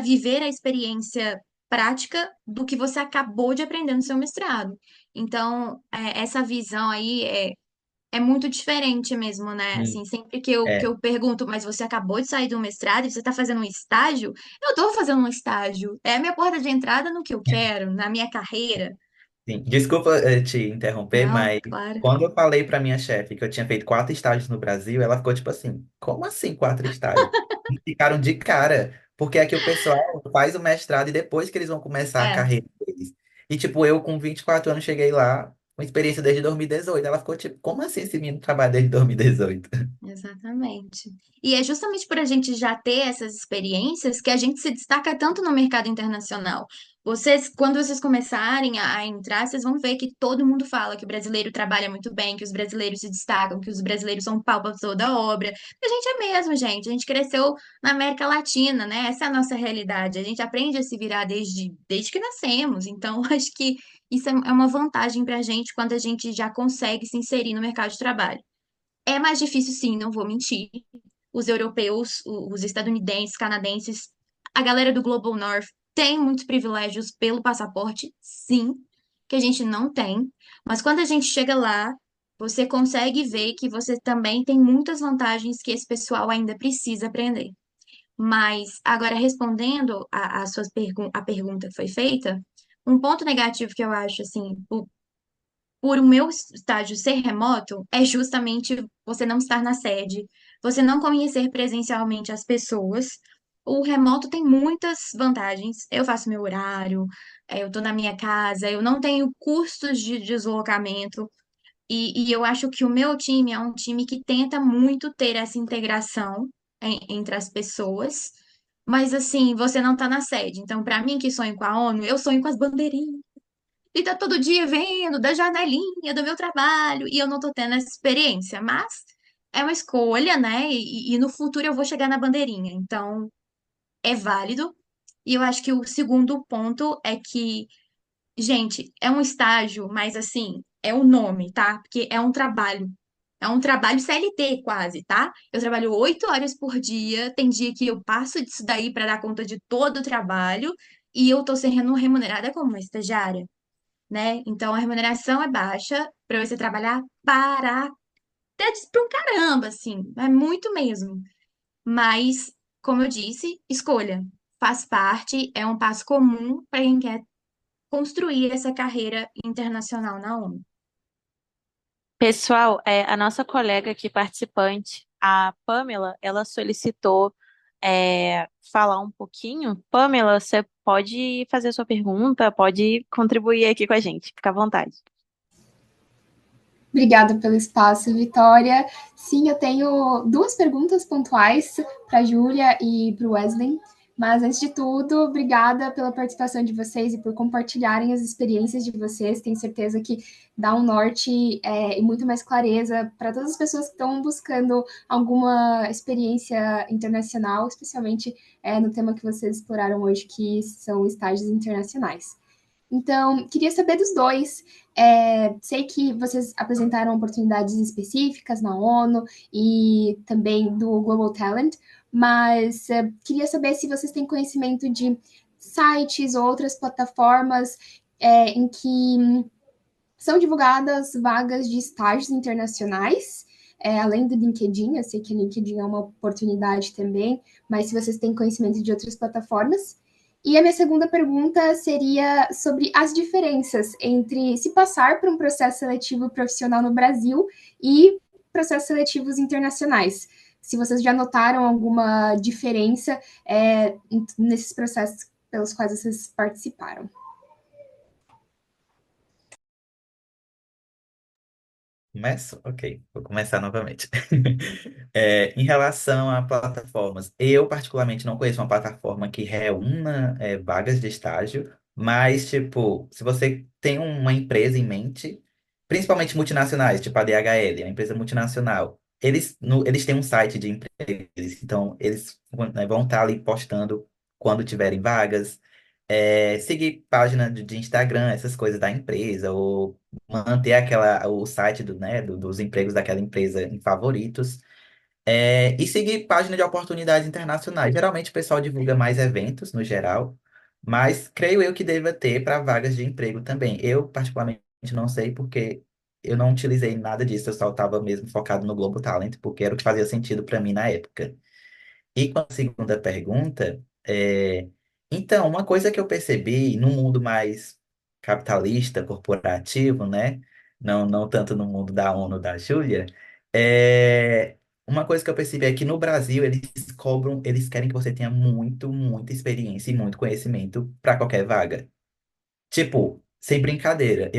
viver a experiência prática do que você acabou de aprender no seu mestrado. Então, essa visão aí é muito diferente mesmo, né? Sim. Assim, sempre que eu pergunto, mas você acabou de sair do mestrado e você está fazendo um estágio? Eu estou fazendo um estágio. É a minha porta de entrada no que eu quero, na minha carreira. Sim. Desculpa, te interromper, Não, mas claro. quando eu falei para minha chefe que eu tinha feito 4 estágios no Brasil, ela ficou tipo assim: como assim 4 estágios? E ficaram de cara, porque aqui o pessoal faz o mestrado e depois que eles vão começar a É. carreira deles. E tipo, eu com 24 anos cheguei lá, com experiência desde 2018. Ela ficou tipo: como assim esse menino trabalha desde 2018? Exatamente. E é justamente por a gente já ter essas experiências que a gente se destaca tanto no mercado internacional. Quando vocês começarem a entrar, vocês vão ver que todo mundo fala que o brasileiro trabalha muito bem, que os brasileiros se destacam, que os brasileiros são o pau pra toda obra. A gente é mesmo, gente. A gente cresceu na América Latina, né? Essa é a nossa realidade. A gente aprende a se virar desde que nascemos. Então, acho que Isso é uma vantagem para a gente quando a gente já consegue se inserir no mercado de trabalho. É mais difícil, sim, não vou mentir. Os europeus, os estadunidenses, canadenses, a galera do Global North tem muitos privilégios pelo passaporte, sim, que a gente não tem. Mas quando a gente chega lá, você consegue ver que você também tem muitas vantagens que esse pessoal ainda precisa aprender. Mas agora respondendo a pergunta que foi feita, um ponto negativo que eu acho assim, por o meu estágio ser remoto, é justamente você não estar na sede, você não conhecer presencialmente as pessoas. O remoto tem muitas vantagens. Eu faço meu horário, eu estou na minha casa, eu não tenho custos de deslocamento. E eu acho que o meu time é um time que tenta muito ter essa integração entre as pessoas. Mas assim, você não está na sede. Então, para mim que sonho com a ONU, eu sonho com as bandeirinhas e tá todo dia vendo da janelinha do meu trabalho e eu não tô tendo essa experiência, mas é uma escolha, né? E no futuro eu vou chegar na bandeirinha, então é válido. E eu acho que o segundo ponto é que, gente, é um estágio, mas assim, é o nome, tá? Porque é um trabalho. É um trabalho CLT quase, tá? Eu trabalho 8 horas por dia, tem dia que eu passo disso daí para dar conta de todo o trabalho e eu tô sendo remunerada como uma estagiária, né? Então a remuneração é baixa para você trabalhar para até para um caramba, assim, é muito mesmo. Mas, como eu disse, escolha. Faz parte, é um passo comum para quem quer construir essa carreira internacional na ONU. Pessoal, a nossa colega aqui participante, a Pamela, ela solicitou falar um pouquinho. Pamela, você pode fazer sua pergunta, pode contribuir aqui com a gente, fica à vontade. Obrigada pelo espaço, Vitória. Sim, eu tenho duas perguntas pontuais para a Júlia e para o Wesley. Mas, antes de tudo, obrigada pela participação de vocês e por compartilharem as experiências de vocês. Tenho certeza que dá um norte e muito mais clareza para todas as pessoas que estão buscando alguma experiência internacional, especialmente no tema que vocês exploraram hoje, que são estágios internacionais. Então, queria saber dos dois. Sei que vocês apresentaram oportunidades específicas na ONU e também do Global Talent, mas queria saber se vocês têm conhecimento de sites ou outras plataformas em que são divulgadas vagas de estágios internacionais, além do LinkedIn. Eu sei que o LinkedIn é uma oportunidade também, mas se vocês têm conhecimento de outras plataformas. E a minha segunda pergunta seria sobre as diferenças entre se passar por um processo seletivo profissional no Brasil e processos seletivos internacionais. Se vocês já notaram alguma diferença nesses processos pelos quais vocês participaram. Começo? Ok, vou começar novamente. Em relação a plataformas, eu particularmente não conheço uma plataforma que reúna vagas de estágio, mas, tipo, se você tem uma empresa em mente, principalmente multinacionais, tipo a DHL, é uma empresa multinacional, eles têm um site de empregos, então eles né, vão estar ali postando quando tiverem vagas, seguir página de Instagram, essas coisas da empresa, ou manter o site dos empregos daquela empresa em favoritos. E seguir página de oportunidades internacionais. Geralmente o pessoal divulga mais eventos no geral, mas creio eu que deva ter para vagas de emprego também. Eu, particularmente, não sei porque eu não utilizei nada disso, eu só estava mesmo focado no Globo Talent, porque era o que fazia sentido para mim na época. E com a segunda pergunta, então, uma coisa que eu percebi no mundo mais capitalista, corporativo, né? Não tanto no mundo da ONU, da Júlia, é, uma coisa que eu percebi é que no Brasil eles querem que você tenha muita experiência e muito conhecimento para qualquer vaga. Tipo, sem brincadeira,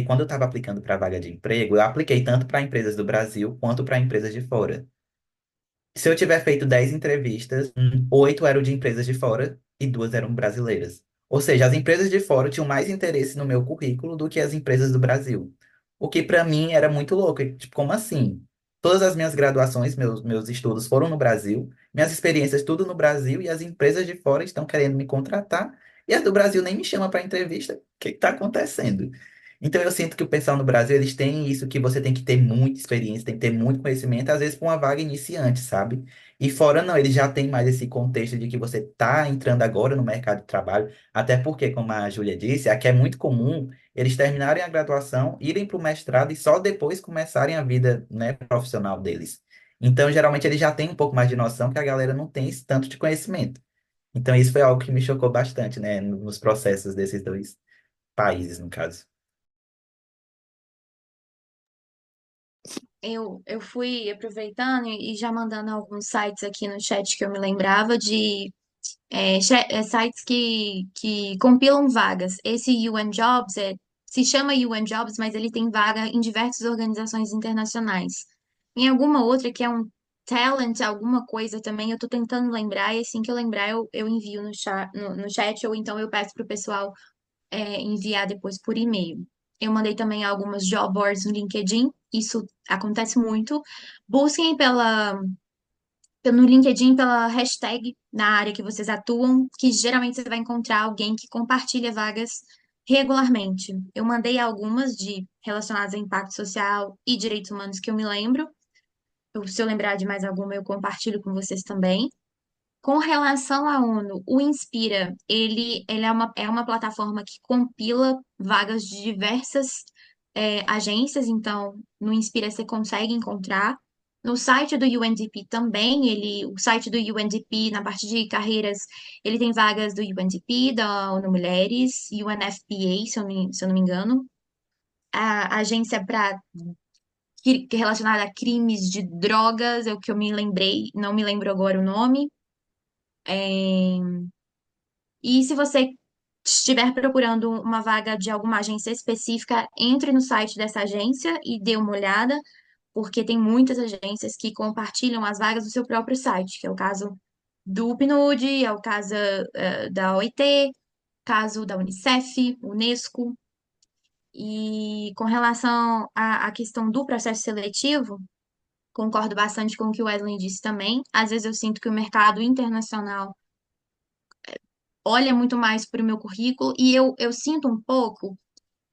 quando eu estava aplicando para vaga de emprego, eu apliquei tanto para empresas do Brasil quanto para empresas de fora. Se eu tiver feito 10 entrevistas, 8 eram de empresas de fora e 2 eram brasileiras. Ou seja, as empresas de fora tinham mais interesse no meu currículo do que as empresas do Brasil. O que para mim era muito louco. Tipo, como assim? Todas as minhas graduações, meus estudos foram no Brasil, minhas experiências tudo no Brasil e as empresas de fora estão querendo me contratar. E as do Brasil nem me chama para entrevista. O que está acontecendo? Então eu sinto que o pessoal no Brasil, eles têm isso que você tem que ter muita experiência, tem que ter muito conhecimento, às vezes para uma vaga iniciante, sabe? E fora não, eles já têm mais esse contexto de que você está entrando agora no mercado de trabalho, até porque, como a Júlia disse, aqui é muito comum eles terminarem a graduação, irem para o mestrado e só depois começarem a vida, né, profissional deles. Então, geralmente, eles já têm um pouco mais de noção que a galera não tem esse tanto de conhecimento. Então, isso foi algo que me chocou bastante, né, nos processos desses dois países, no caso. Eu fui aproveitando e já mandando alguns sites aqui no chat que eu me lembrava de sites que compilam vagas. Esse UN Jobs se chama UN Jobs, mas ele tem vaga em diversas organizações internacionais. Em alguma outra que é um Talent, alguma coisa também, eu tô tentando lembrar, e assim que eu lembrar, eu envio no chat, ou então eu peço pro pessoal enviar depois por e-mail. Eu mandei também algumas job boards no LinkedIn, isso acontece muito. Busquem no LinkedIn pela hashtag na área que vocês atuam, que geralmente você vai encontrar alguém que compartilha vagas regularmente. Eu mandei algumas de relacionadas a impacto social e direitos humanos que eu me lembro. Se eu lembrar de mais alguma, eu compartilho com vocês também. Com relação à ONU, o Inspira, ele é uma plataforma que compila vagas de diversas agências, então no Inspira você consegue encontrar. No site do UNDP também, o site do UNDP, na parte de carreiras, ele tem vagas do UNDP, da ONU Mulheres, UNFPA, se eu não me engano, a agência relacionada a crimes de drogas, é o que eu me lembrei, não me lembro agora o nome. E se você estiver procurando uma vaga de alguma agência específica, entre no site dessa agência e dê uma olhada, porque tem muitas agências que compartilham as vagas do seu próprio site, que é o caso do PNUD, é o caso da OIT, caso da Unicef, Unesco. E com relação à questão do processo seletivo, concordo bastante com o que o Wesley disse também. Às vezes eu sinto que o mercado internacional olha muito mais para o meu currículo e eu sinto um pouco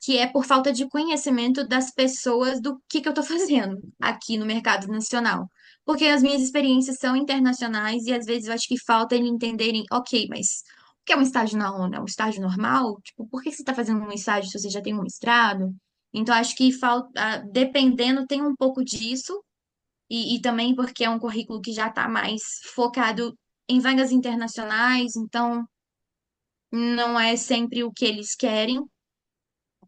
que é por falta de conhecimento das pessoas do que eu estou fazendo aqui no mercado nacional. Porque as minhas experiências são internacionais e às vezes eu acho que falta eles entenderem, ok, mas o que é um estágio na ONU? É um estágio normal? Tipo, por que você está fazendo um estágio se você já tem um mestrado? Então, acho que falta, dependendo, tem um pouco disso, e também porque é um currículo que já está mais focado em vagas internacionais, então não é sempre o que eles querem,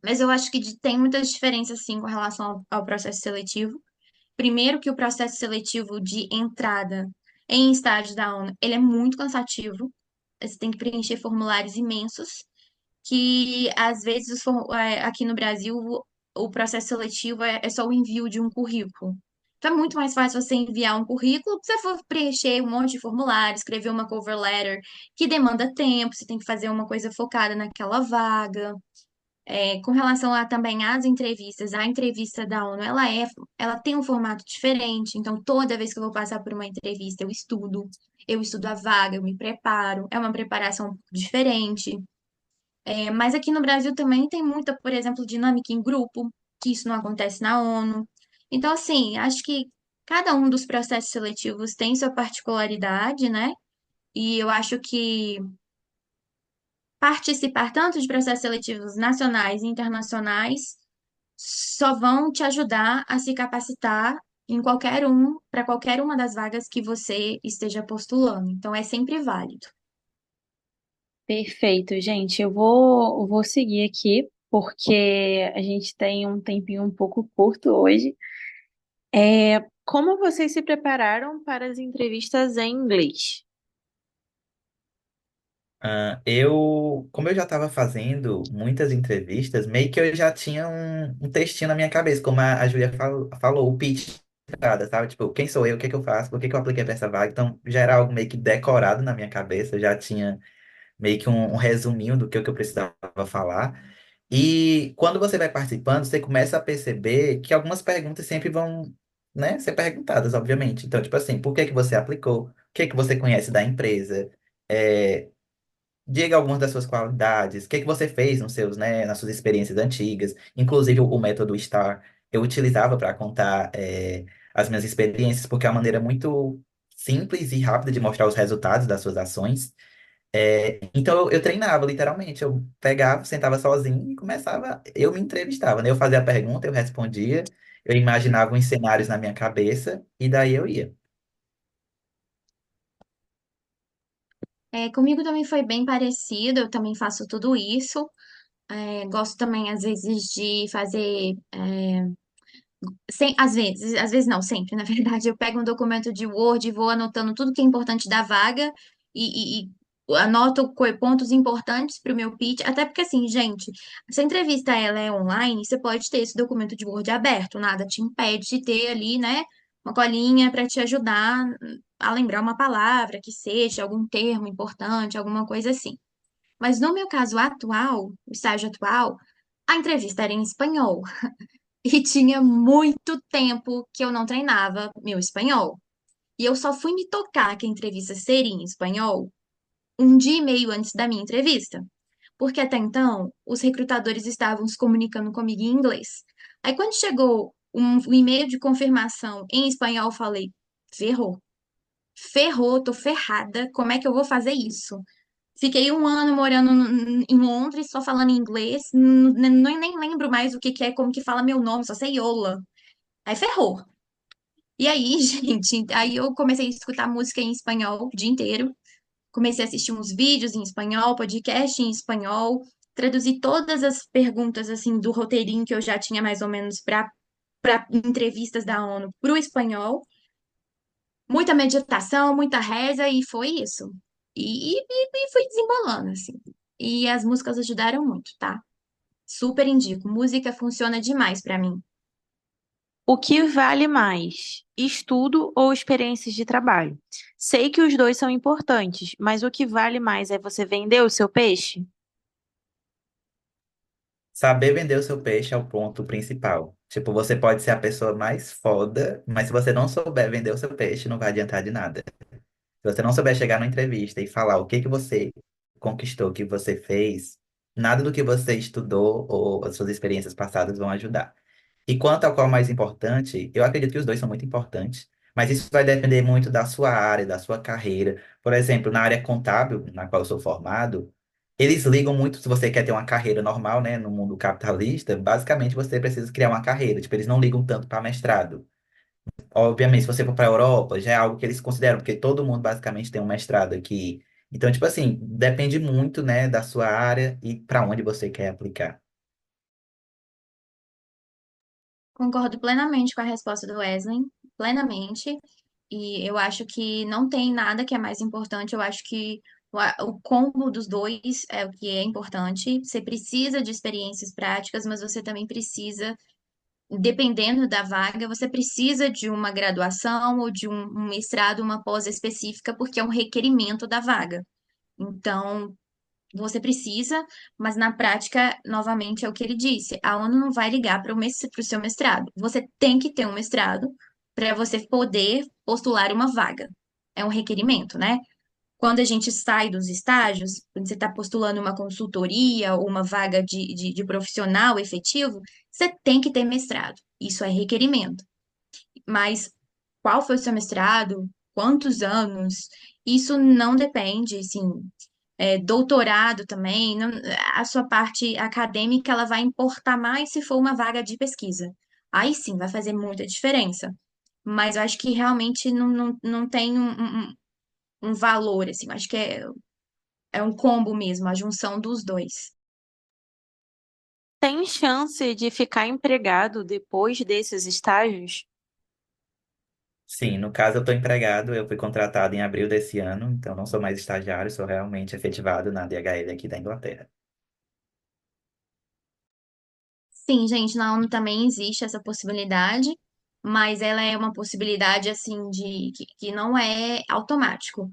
mas eu acho que tem muitas diferenças, sim, com relação ao processo seletivo. Primeiro, que o processo seletivo de entrada em estágio da ONU, ele é muito cansativo. Você tem que preencher formulários imensos, que às vezes aqui no Brasil o processo seletivo é só o envio de um currículo. Então é muito mais fácil você enviar um currículo, se você for preencher um monte de formulário, escrever uma cover letter, que demanda tempo, você tem que fazer uma coisa focada naquela vaga. Com relação também às entrevistas, a entrevista da ONU, ela tem um formato diferente, então toda vez que eu vou passar por uma entrevista, eu estudo a vaga, eu me preparo, é uma preparação um pouco diferente. Mas aqui no Brasil também tem muita, por exemplo, dinâmica em grupo, que isso não acontece na ONU. Então, assim, acho que cada um dos processos seletivos tem sua particularidade, né? E eu acho que participar tanto de processos seletivos nacionais e internacionais só vão te ajudar a se capacitar para qualquer uma das vagas que você esteja postulando. Então, é sempre válido. Perfeito, gente. Eu vou seguir aqui, porque a gente tem um tempinho um pouco curto hoje. Como vocês se prepararam para as entrevistas em inglês? Como eu já estava fazendo muitas entrevistas, meio que eu já tinha um textinho na minha cabeça, como a Julia falou, o pitch, de entrada, sabe? Tipo, quem sou eu, o que que eu faço, por que que eu apliquei para essa vaga? Então, já era algo meio que decorado na minha cabeça, eu já tinha meio que um resuminho do que eu precisava falar. E quando você vai participando, você começa a perceber que algumas perguntas sempre vão, né, ser perguntadas, obviamente. Então, tipo assim, por que que você aplicou? O que que você conhece da empresa? É, diga algumas das suas qualidades, o que que você fez nos seus, né, nas suas experiências antigas, inclusive o método STAR eu utilizava para contar as minhas experiências, porque é uma maneira muito simples e rápida de mostrar os resultados das suas ações. Então eu treinava, literalmente, eu pegava, sentava sozinho e começava, eu me entrevistava, né? Eu fazia a pergunta, eu respondia, eu imaginava os cenários na minha cabeça e daí eu ia. Comigo também foi bem parecido, eu também faço tudo isso. Gosto também, às vezes, de fazer. Às vezes não, sempre, na verdade, eu pego um documento de Word e vou anotando tudo que é importante da vaga e anoto pontos importantes para o meu pitch, até porque assim, gente, se a entrevista ela é online, você pode ter esse documento de Word aberto, nada te impede de ter ali, né, uma colinha para te ajudar a lembrar uma palavra que seja, algum termo importante, alguma coisa assim. Mas no meu caso atual, o estágio atual, a entrevista era em espanhol. E tinha muito tempo que eu não treinava meu espanhol. E eu só fui me tocar que a entrevista seria em espanhol um dia e meio antes da minha entrevista. Porque até então, os recrutadores estavam se comunicando comigo em inglês. Aí, quando chegou um e-mail de confirmação em espanhol, eu falei: ferrou, ferrou, tô ferrada, como é que eu vou fazer isso? Fiquei um ano morando em Londres, só falando inglês, nem lembro mais o que que é, como que fala meu nome, só sei Yola. Aí ferrou. E aí, gente, aí eu comecei a escutar música em espanhol o dia inteiro. Comecei a assistir uns vídeos em espanhol, podcast em espanhol, traduzi todas as perguntas assim do roteirinho que eu já tinha mais ou menos para entrevistas da ONU para o espanhol. Muita meditação, muita reza e foi isso. E fui desembolando assim. E as músicas ajudaram muito, tá? Super indico. Música funciona demais para mim. O que vale mais, estudo ou experiências de trabalho? Sei que os dois são importantes, mas o que vale mais é você vender o seu peixe? Saber vender o seu peixe é o ponto principal. Tipo, você pode ser a pessoa mais foda, mas se você não souber vender o seu peixe, não vai adiantar de nada. Se você não souber chegar numa entrevista e falar o que que você conquistou, o que você fez, nada do que você estudou ou as suas experiências passadas vão ajudar. E quanto ao qual é mais importante, eu acredito que os dois são muito importantes, mas isso vai depender muito da sua área, da sua carreira. Por exemplo, na área contábil, na qual eu sou formado, eles ligam muito, se você quer ter uma carreira normal, né, no mundo capitalista, basicamente você precisa criar uma carreira. Tipo, eles não ligam tanto para mestrado. Obviamente, se você for para a Europa, já é algo que eles consideram, porque todo mundo basicamente tem um mestrado aqui. Então, tipo assim, depende muito, né, da sua área e para onde você quer aplicar. Concordo plenamente com a resposta do Wesley, plenamente. E eu acho que não tem nada que é mais importante. Eu acho que o combo dos dois é o que é importante. Você precisa de experiências práticas, mas você também precisa, dependendo da vaga, você precisa de uma graduação ou de um mestrado, uma pós específica, porque é um requerimento da vaga. Então, você precisa, mas na prática, novamente, é o que ele disse: a ONU não vai ligar para o seu mestrado. Você tem que ter um mestrado para você poder postular uma vaga. É um requerimento, né? Quando a gente sai dos estágios, quando você está postulando uma consultoria ou uma vaga de profissional efetivo, você tem que ter mestrado. Isso é requerimento. Mas qual foi o seu mestrado? Quantos anos? Isso não depende, assim, doutorado também, a sua parte acadêmica ela vai importar mais se for uma vaga de pesquisa. Aí sim, vai fazer muita diferença. Mas eu acho que realmente não tem um valor, assim, eu acho que é um combo mesmo, a junção dos dois. Tem chance de ficar empregado depois desses estágios? Sim, no caso eu estou empregado, eu fui contratado em abril desse ano, então não sou mais estagiário, sou realmente efetivado na DHL aqui da Inglaterra. Sim, gente, na ONU também existe essa possibilidade, mas ela é uma possibilidade, assim, que não é automático.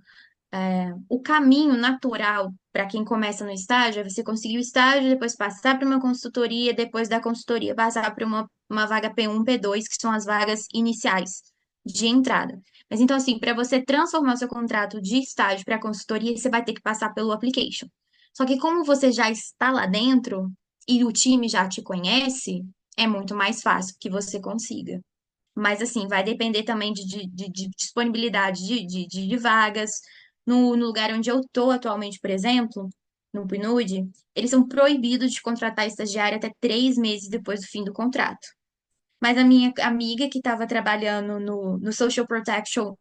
O caminho natural para quem começa no estágio é você conseguir o estágio, depois passar para uma consultoria, depois da consultoria passar para uma vaga P1, P2, que são as vagas iniciais de entrada. Mas então, assim, para você transformar o seu contrato de estágio para consultoria, você vai ter que passar pelo application. Só que como você já está lá dentro e o time já te conhece, é muito mais fácil que você consiga. Mas, assim, vai depender também de disponibilidade de vagas. No lugar onde eu estou atualmente, por exemplo, no PNUD, eles são proibidos de contratar estagiário até 3 meses depois do fim do contrato. Mas a minha amiga que estava trabalhando no Social Protection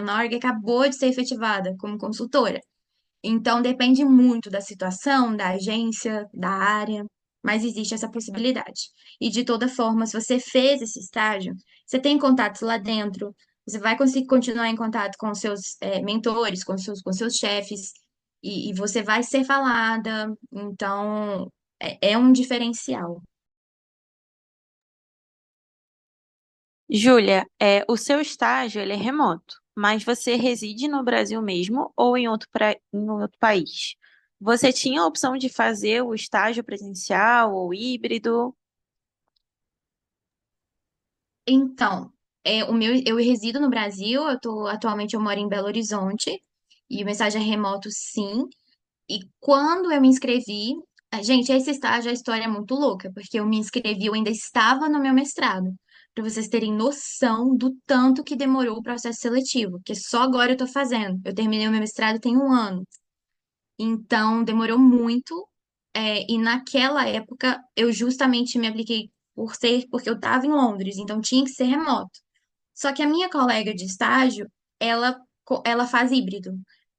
Org acabou de ser efetivada como consultora. Então, depende muito da situação, da agência, da área, mas existe essa possibilidade. E de toda forma, se você fez esse estágio, você tem contatos lá dentro, você vai conseguir continuar em contato com os seus mentores, com seus chefes, e você vai ser falada. Então, é um diferencial. Júlia, o seu estágio ele é remoto, mas você reside no Brasil mesmo ou em outro país? Você tinha a opção de fazer o estágio presencial ou híbrido? Então, eu resido no Brasil, atualmente eu moro em Belo Horizonte, e o mensagem é remoto, sim. E quando eu me inscrevi, gente, esse estágio, a história é muito louca, porque eu me inscrevi, eu ainda estava no meu mestrado, para vocês terem noção do tanto que demorou o processo seletivo, que só agora eu tô fazendo. Eu terminei o meu mestrado tem um ano, então demorou muito. E naquela época eu justamente me apliquei porque eu estava em Londres, então tinha que ser remoto. Só que a minha colega de estágio, ela faz híbrido,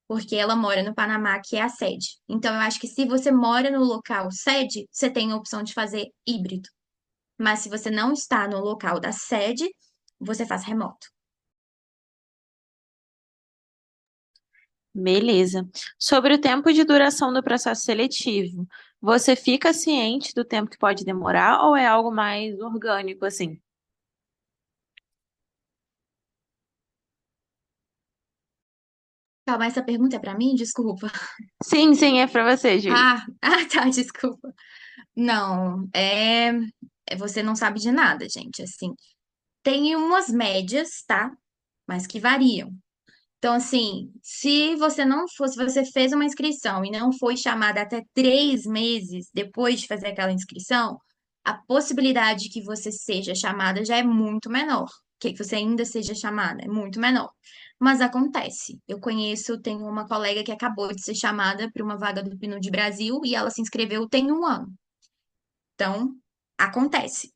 porque ela mora no Panamá, que é a sede. Então, eu acho que se você mora no local sede, você tem a opção de fazer híbrido. Mas se você não está no local da sede, você faz remoto. Beleza. Sobre o tempo de duração do processo seletivo, você fica ciente do tempo que pode demorar ou é algo mais orgânico assim? Calma, essa pergunta é para mim? Desculpa. Sim, sim, é para você, Júlia. Tá, desculpa. Não, você não sabe de nada, gente. Assim, tem umas médias, tá? Mas que variam. Então, assim, se você não fosse, se você fez uma inscrição e não foi chamada até 3 meses depois de fazer aquela inscrição, a possibilidade que você seja chamada já é muito menor. Que você ainda seja chamada é muito menor. Mas acontece. Eu conheço, tenho uma colega que acabou de ser chamada para uma vaga do PNUD Brasil e ela se inscreveu tem um ano. Então, acontece,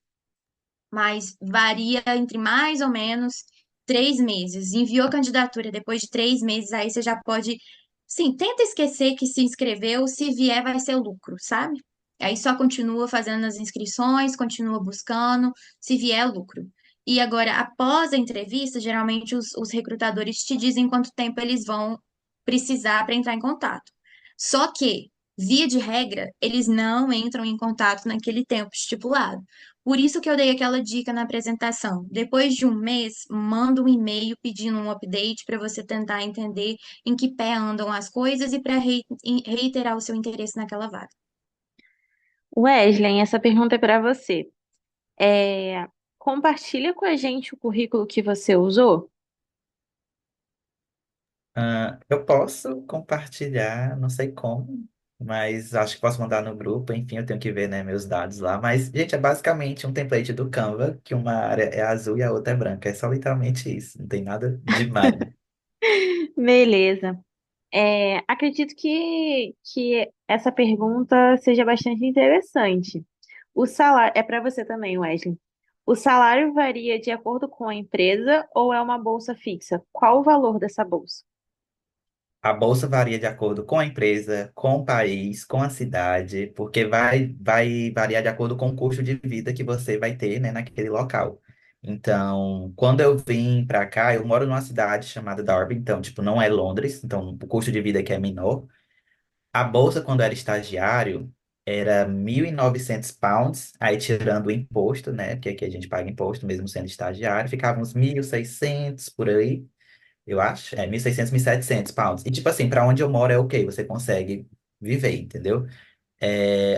mas varia entre mais ou menos 3 meses. Enviou a candidatura depois de 3 meses, aí você já pode. Sim, tenta esquecer que se inscreveu, se vier vai ser lucro, sabe? Aí só continua fazendo as inscrições, continua buscando, se vier é lucro. E agora, após a entrevista, geralmente os recrutadores te dizem quanto tempo eles vão precisar para entrar em contato. Só que, via de regra, eles não entram em contato naquele tempo estipulado. Por isso que eu dei aquela dica na apresentação. Depois de um mês, manda um e-mail pedindo um update para você tentar entender em que pé andam as coisas e para reiterar o seu interesse naquela vaga. Wesley, essa pergunta é para você. Compartilha com a gente o currículo que você usou? Eu posso compartilhar, não sei como, mas acho que posso mandar no grupo. Enfim, eu tenho que ver, né, meus dados lá. Mas, gente, é basicamente um template do Canva, que uma área é azul e a outra é branca. É só literalmente isso, não tem nada demais. Beleza. Acredito que essa pergunta seja bastante interessante. O salário, é para você também, Wesley. O salário varia de acordo com a empresa ou é uma bolsa fixa? Qual o valor dessa bolsa? A bolsa varia de acordo com a empresa, com o país, com a cidade, porque vai variar de acordo com o custo de vida que você vai ter, né, naquele local. Então, quando eu vim para cá, eu moro numa cidade chamada Derby, então, tipo, não é Londres, então o custo de vida aqui é menor. A bolsa, quando era estagiário, era 1.900 pounds, aí tirando o imposto, né, porque aqui a gente paga imposto mesmo sendo estagiário, ficava uns 1.600 por aí. Eu acho, 1.600, 1.700 pounds. E, tipo assim, para onde eu moro é ok, você consegue viver, entendeu?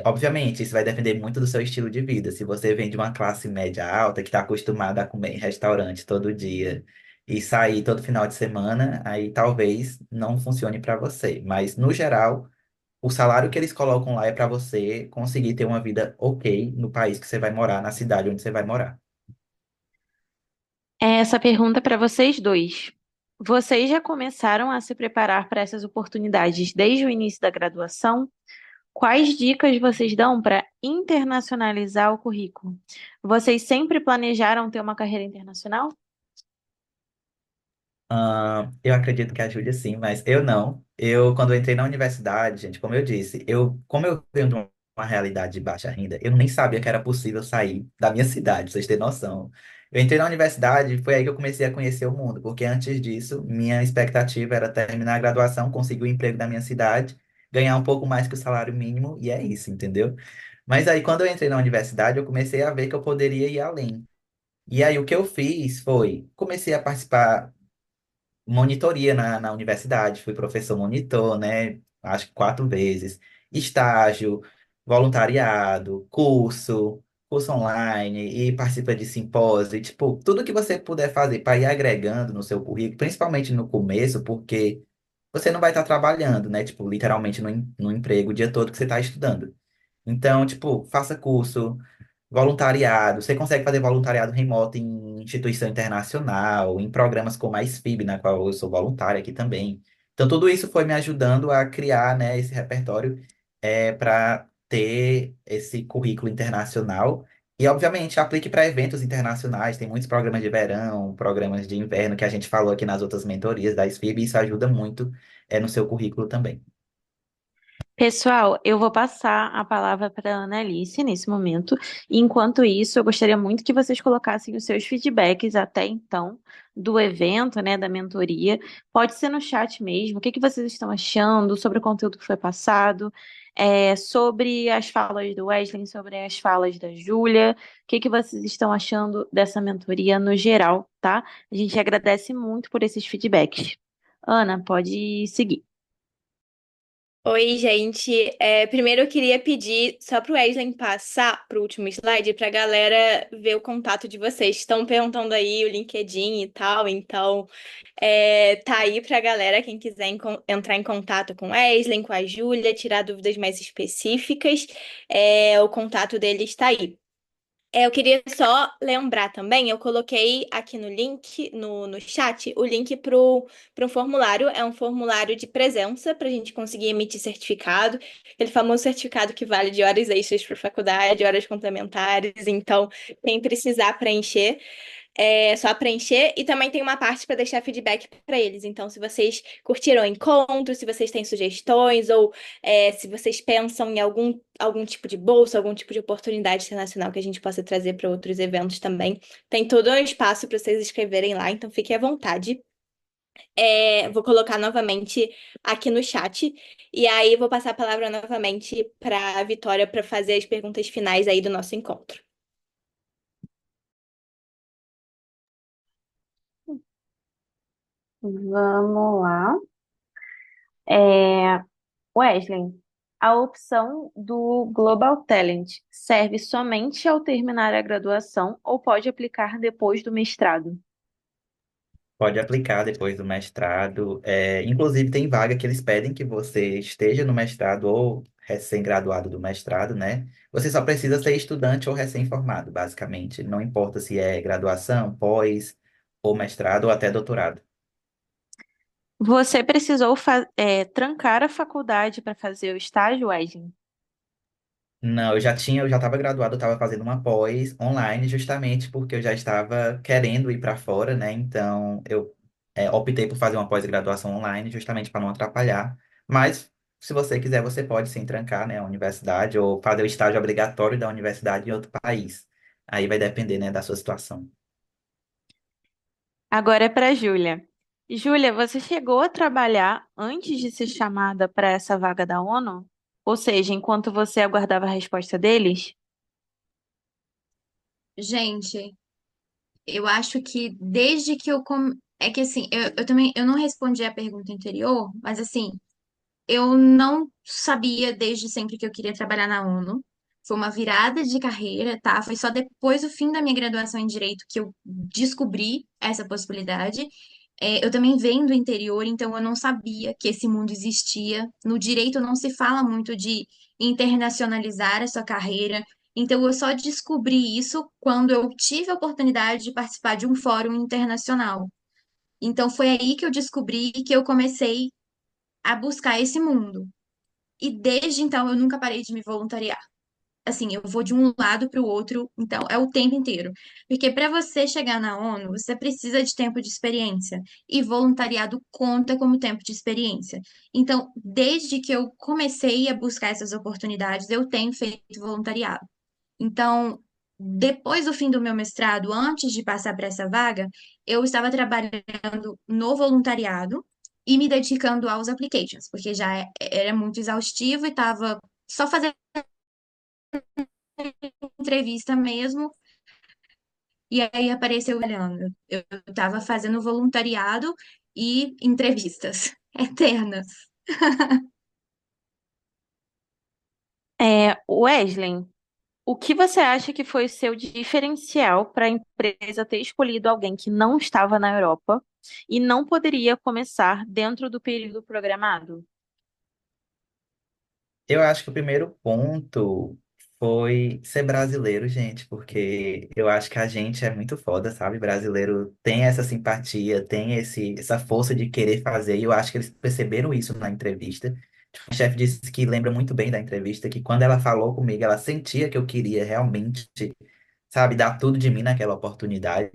Obviamente, isso vai depender muito do seu estilo de vida. Se você vem de uma classe média alta, que está acostumada a comer em restaurante todo dia e sair todo final de semana, aí talvez não funcione para você. Mas, no geral, o salário que eles colocam lá é para você conseguir ter uma vida ok no país que você vai morar, na cidade onde você vai morar. Essa pergunta é para vocês dois. Vocês já começaram a se preparar para essas oportunidades desde o início da graduação? Quais dicas vocês dão para internacionalizar o currículo? Vocês sempre planejaram ter uma carreira internacional? Eu acredito que a Júlia sim, mas eu não. Eu, quando eu entrei na universidade, gente, como eu disse, como eu venho de uma realidade de baixa renda, eu nem sabia que era possível sair da minha cidade, pra vocês terem noção. Eu entrei na universidade e foi aí que eu comecei a conhecer o mundo, porque antes disso, minha expectativa era terminar a graduação, conseguir o emprego da minha cidade, ganhar um pouco mais que o salário mínimo, e é isso, entendeu? Mas aí, quando eu entrei na universidade, eu comecei a ver que eu poderia ir além. E aí, o que eu fiz foi, comecei a participar monitoria na universidade, fui professor monitor, né? Acho que 4 vezes. Estágio, voluntariado, curso online, e participa de simpósio, e, tipo, tudo que você puder fazer para ir agregando no seu currículo, principalmente no começo, porque você não vai estar trabalhando, né? Tipo, literalmente no emprego o dia todo que você está estudando. Então, tipo, faça curso, voluntariado. Você consegue fazer voluntariado remoto em instituição internacional, em programas como a SFIB, na qual eu sou voluntário aqui também. Então, tudo isso foi me ajudando a criar, né, esse repertório para ter esse currículo internacional. E, obviamente, aplique para eventos internacionais. Tem muitos programas de verão, programas de inverno que a gente falou aqui nas outras mentorias da SFIB, e isso ajuda muito no seu currículo também. Pessoal, eu vou passar a palavra para a Annalise nesse momento. E enquanto isso, eu gostaria muito que vocês colocassem os seus feedbacks até então do evento, né, da mentoria. Pode ser no chat mesmo. O que que vocês estão achando sobre o conteúdo que foi passado, sobre as falas do Wesley, sobre as falas da Júlia. O que que vocês estão achando dessa mentoria no geral, tá? A gente agradece muito por esses feedbacks. Ana, pode seguir. Oi, gente. Primeiro eu queria pedir só pro Wesley passar pro último slide pra galera ver o contato de vocês. Estão perguntando aí o LinkedIn e tal, então tá aí pra galera, quem quiser entrar em contato com o Wesley, com a Júlia, tirar dúvidas mais específicas, o contato dele está aí. Eu queria só lembrar também, eu coloquei aqui no link, no chat, o link para um formulário. É um formulário de presença para a gente conseguir emitir certificado. Aquele famoso certificado que vale de horas extras para faculdade, horas complementares. Então, quem precisar preencher, é só preencher. E também tem uma parte para deixar feedback para eles. Então, se vocês curtiram o encontro, se vocês têm sugestões ou se vocês pensam em algum tipo de bolsa, algum tipo de oportunidade internacional que a gente possa trazer para outros eventos também. Tem todo um espaço para vocês escreverem lá, então fiquem à vontade. Vou colocar novamente aqui no chat. E aí vou passar a palavra novamente para a Vitória para fazer as perguntas finais aí do nosso encontro. Vamos lá. Wesley, a opção do Global Talent serve somente ao terminar a graduação ou pode aplicar depois do mestrado? Pode aplicar depois do mestrado. Inclusive, tem vaga que eles pedem que você esteja no mestrado ou recém-graduado do mestrado, né? Você só precisa ser estudante ou recém-formado, basicamente. Não importa se é graduação, pós, ou mestrado, ou até doutorado. Você precisou trancar a faculdade para fazer o estágio, Wesley? Não, eu já estava graduado, eu estava fazendo uma pós online, justamente porque eu já estava querendo ir para fora, né? Então, eu optei por fazer uma pós-graduação online, justamente para não atrapalhar. Mas, se você quiser, você pode sim trancar, né, a universidade ou fazer o estágio obrigatório da universidade em outro país. Aí vai depender, né, da sua situação. Agora é para Júlia. Júlia, você chegou a trabalhar antes de ser chamada para essa vaga da ONU? Ou seja, enquanto você aguardava a resposta deles? Gente, eu acho que desde que É que assim, eu também eu não respondi a pergunta anterior, mas assim, eu não sabia desde sempre que eu queria trabalhar na ONU. Foi uma virada de carreira, tá? Foi só depois do fim da minha graduação em Direito que eu descobri essa possibilidade. Eu também venho do interior, então eu não sabia que esse mundo existia. No direito não se fala muito de internacionalizar a sua carreira. Então eu só descobri isso quando eu tive a oportunidade de participar de um fórum internacional. Então foi aí que eu descobri que eu comecei a buscar esse mundo. E desde então eu nunca parei de me voluntariar. Assim, eu vou de um lado para o outro, então é o tempo inteiro. Porque para você chegar na ONU, você precisa de tempo de experiência, e voluntariado conta como tempo de experiência. Então, desde que eu comecei a buscar essas oportunidades, eu tenho feito voluntariado. Então, depois do fim do meu mestrado, antes de passar para essa vaga, eu estava trabalhando no voluntariado e me dedicando aos applications, porque era muito exaustivo e estava só fazendo entrevista mesmo. E aí apareceu olhando. Eu estava fazendo voluntariado e entrevistas eternas. Wesley, o que você acha que foi o seu diferencial para a empresa ter escolhido alguém que não estava na Europa e não poderia começar dentro do período programado? Eu acho que o primeiro ponto foi ser brasileiro, gente, porque eu acho que a gente é muito foda, sabe? Brasileiro tem essa simpatia, tem essa força de querer fazer, e eu acho que eles perceberam isso na entrevista. A chefe disse que lembra muito bem da entrevista, que quando ela falou comigo, ela sentia que eu queria realmente, sabe, dar tudo de mim naquela oportunidade.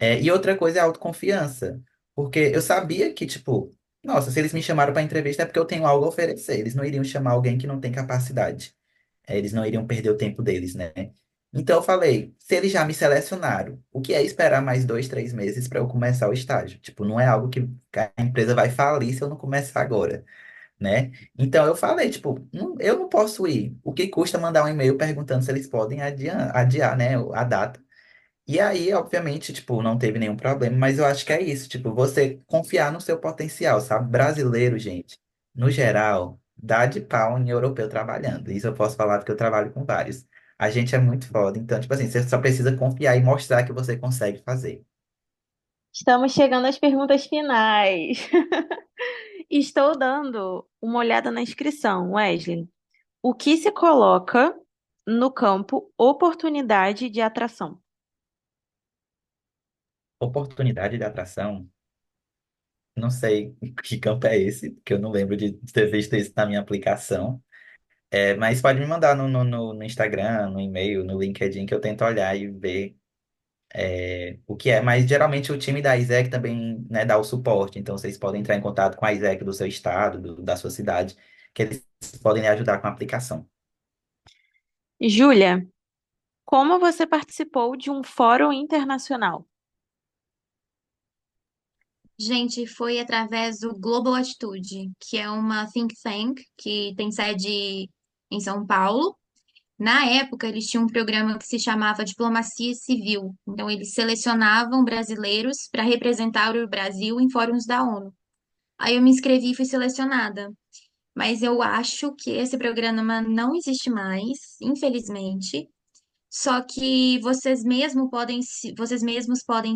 E outra coisa é a autoconfiança. Porque eu sabia que, tipo, nossa, se eles me chamaram para entrevista é porque eu tenho algo a oferecer. Eles não iriam chamar alguém que não tem capacidade. Eles não iriam perder o tempo deles, né? Então eu falei, se eles já me selecionaram, o que é esperar mais 2, 3 meses para eu começar o estágio? Tipo, não é algo que a empresa vai falir se eu não começar agora, né? Então eu falei, tipo, eu não posso ir. O que custa mandar um e-mail perguntando se eles podem adiar, né, a data? E aí, obviamente, tipo, não teve nenhum problema, mas eu acho que é isso, tipo, você confiar no seu potencial, sabe? Brasileiro, gente, no geral, dá de pau em europeu trabalhando. Isso eu posso falar porque eu trabalho com vários. A gente é muito foda, então, tipo assim, você só precisa confiar e mostrar que você consegue fazer. Estamos chegando às perguntas finais. Estou dando uma olhada na inscrição, Wesley. O que se coloca no campo oportunidade de atração? Oportunidade de atração, não sei que campo é esse, porque eu não lembro de ter visto isso na minha aplicação. Mas pode me mandar no Instagram, no e-mail, no LinkedIn, que eu tento olhar e ver o que é. Mas geralmente o time da ISEC também, né, dá o suporte. Então vocês podem entrar em contato com a ISEC do seu estado, da sua cidade, que eles podem lhe ajudar com a aplicação. Júlia, como você participou de um fórum internacional? Gente, foi através do Global Attitude, que é uma think tank que tem sede em São Paulo. Na época, eles tinham um programa que se chamava Diplomacia Civil. Então, eles selecionavam brasileiros para representar o Brasil em fóruns da ONU. Aí eu me inscrevi e fui selecionada. Mas eu acho que esse programa não existe mais, infelizmente. Só que vocês mesmos podem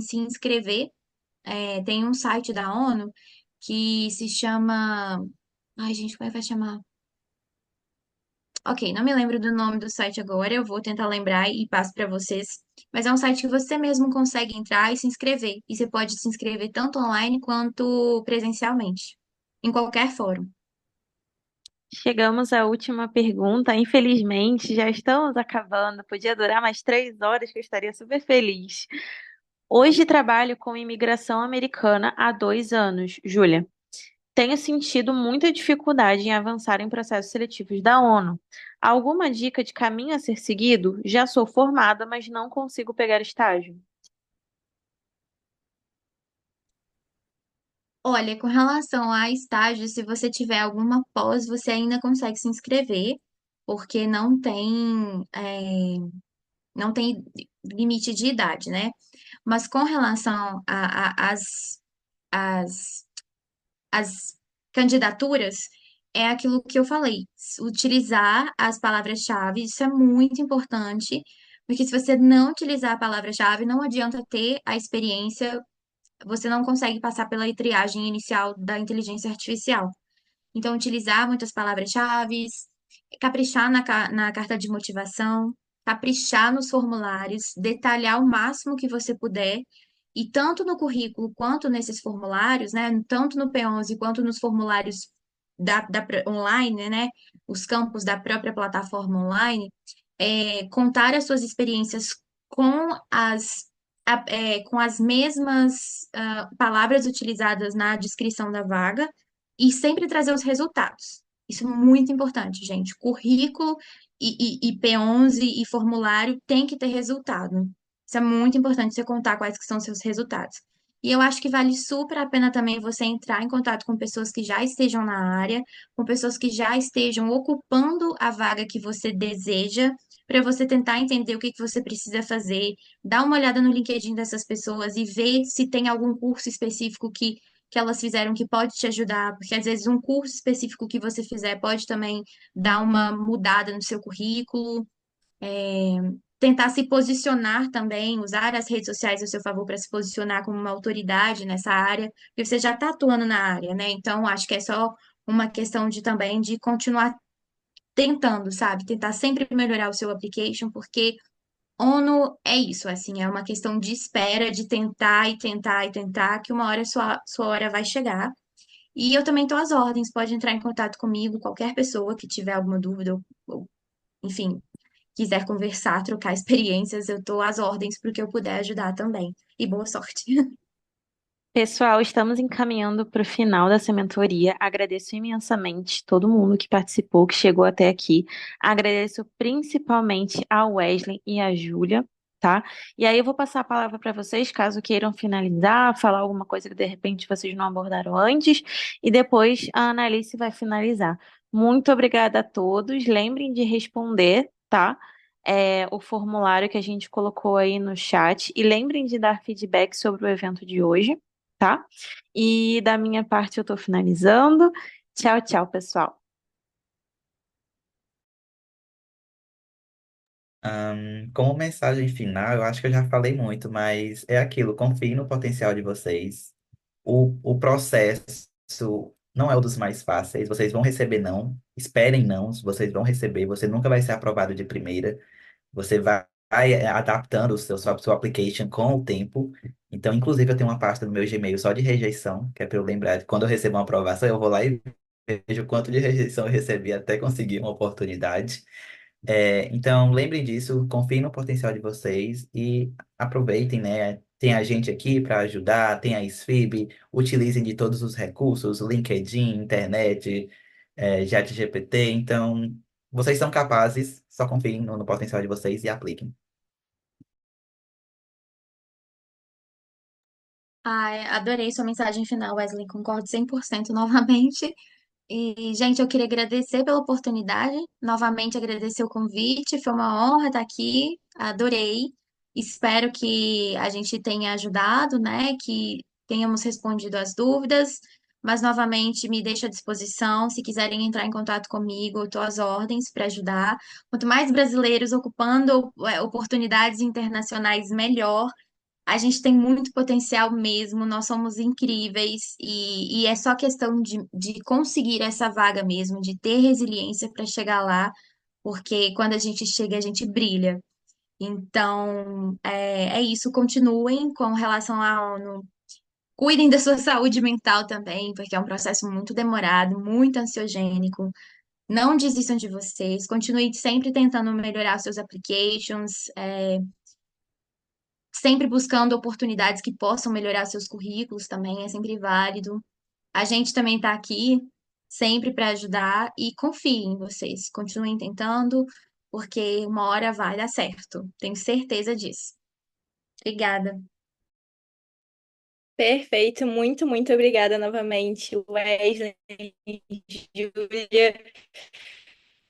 se inscrever. Tem um site da ONU que se chama. Ai, gente, como é que vai chamar? Ok, não me lembro do nome do site agora, eu vou tentar lembrar e passo para vocês. Mas é um site que você mesmo consegue entrar e se inscrever. E você pode se inscrever tanto online quanto presencialmente, em qualquer fórum. Chegamos à última pergunta. Infelizmente, já estamos acabando. Podia durar mais 3 horas, que eu estaria super feliz. Hoje trabalho com imigração americana há 2 anos, Júlia. Tenho sentido muita dificuldade em avançar em processos seletivos da ONU. Alguma dica de caminho a ser seguido? Já sou formada, mas não consigo pegar estágio. Olha, com relação a estágio, se você tiver alguma pós, você ainda consegue se inscrever, porque não tem limite de idade, né? Mas com relação às as candidaturas, é aquilo que eu falei, utilizar as palavras-chave, isso é muito importante, porque se você não utilizar a palavra-chave, não adianta ter a experiência você não consegue passar pela triagem inicial da inteligência artificial. Então, utilizar muitas palavras-chave, caprichar na carta de motivação, caprichar nos formulários, detalhar o máximo que você puder, e tanto no currículo quanto nesses formulários, né? Tanto no P11 quanto nos formulários online, né? Os campos da própria plataforma online, contar as suas experiências com com as mesmas palavras utilizadas na descrição da vaga e sempre trazer os resultados. Isso é muito importante, gente. Currículo e P11 e formulário tem que ter resultado. Isso é muito importante você contar quais que são os seus resultados. E eu acho que vale super a pena também você entrar em contato com pessoas que já estejam na área, com pessoas que já estejam ocupando a vaga que você deseja, para você tentar entender o que que você precisa fazer, dar uma olhada no LinkedIn dessas pessoas e ver se tem algum curso específico que elas fizeram que pode te ajudar, porque às vezes um curso específico que você fizer pode também dar uma mudada no seu currículo. Tentar se posicionar também, usar as redes sociais a seu favor para se posicionar como uma autoridade nessa área, porque você já está atuando na área, né? Então, acho que é só uma questão de também de continuar tentando, sabe? Tentar sempre melhorar o seu application, porque ONU é isso, assim, é uma questão de espera, de tentar e tentar e tentar, que uma hora sua hora vai chegar. E eu também estou às ordens, pode entrar em contato comigo, qualquer pessoa que tiver alguma dúvida, enfim, quiser conversar, trocar experiências, eu estou às ordens para o que eu puder ajudar também. E boa sorte. Pessoal, estamos encaminhando para o final dessa mentoria. Agradeço imensamente todo mundo que participou, que chegou até aqui. Agradeço principalmente a Wesley e a Júlia, tá? E aí eu vou passar a palavra para vocês, caso queiram finalizar, falar alguma coisa que de repente vocês não abordaram antes, e depois a Annalice vai finalizar. Muito obrigada a todos. Lembrem de responder, tá? O formulário que a gente colocou aí no chat. E lembrem de dar feedback sobre o evento de hoje, tá? E da minha parte eu tô finalizando. Tchau, tchau, pessoal. Como mensagem final, eu acho que eu já falei muito, mas é aquilo, confie no potencial de vocês. O processo não é o dos mais fáceis, vocês vão receber não, esperem não, vocês vão receber, você nunca vai ser aprovado de primeira. Você vai adaptando o seu application com o tempo. Então, inclusive, eu tenho uma pasta no meu Gmail só de rejeição, que é para eu lembrar de quando eu recebo uma aprovação, eu vou lá e vejo quanto de rejeição eu recebi até conseguir uma oportunidade. Então, lembrem disso, confiem no potencial de vocês e aproveitem, né? Tem a gente aqui para ajudar, tem a SFIB, utilizem de todos os recursos, LinkedIn, internet, ChatGPT. Então, vocês são capazes, só confiem no potencial de vocês e apliquem. Ai, adorei sua mensagem final, Wesley. Concordo 100% novamente. E, gente, eu queria agradecer pela oportunidade, novamente agradecer o convite, foi uma honra estar aqui, adorei. Espero que a gente tenha ajudado, né? Que tenhamos respondido as dúvidas, mas novamente me deixo à disposição. Se quiserem entrar em contato comigo, eu estou às ordens para ajudar. Quanto mais brasileiros ocupando oportunidades internacionais, melhor. A gente tem muito potencial mesmo, nós somos incríveis e é só questão de conseguir essa vaga mesmo, de ter resiliência para chegar lá, porque quando a gente chega, a gente brilha. Então, é isso, continuem com relação à ONU. Cuidem da sua saúde mental também, porque é um processo muito demorado, muito ansiogênico. Não desistam de vocês, continuem sempre tentando melhorar os seus applications, sempre buscando oportunidades que possam melhorar seus currículos também, é sempre válido. A gente também está aqui sempre para ajudar e confie em vocês. Continuem tentando, porque uma hora vai dar certo. Tenho certeza disso. Obrigada. Perfeito, muito, muito obrigada novamente, Wesley, Júlia,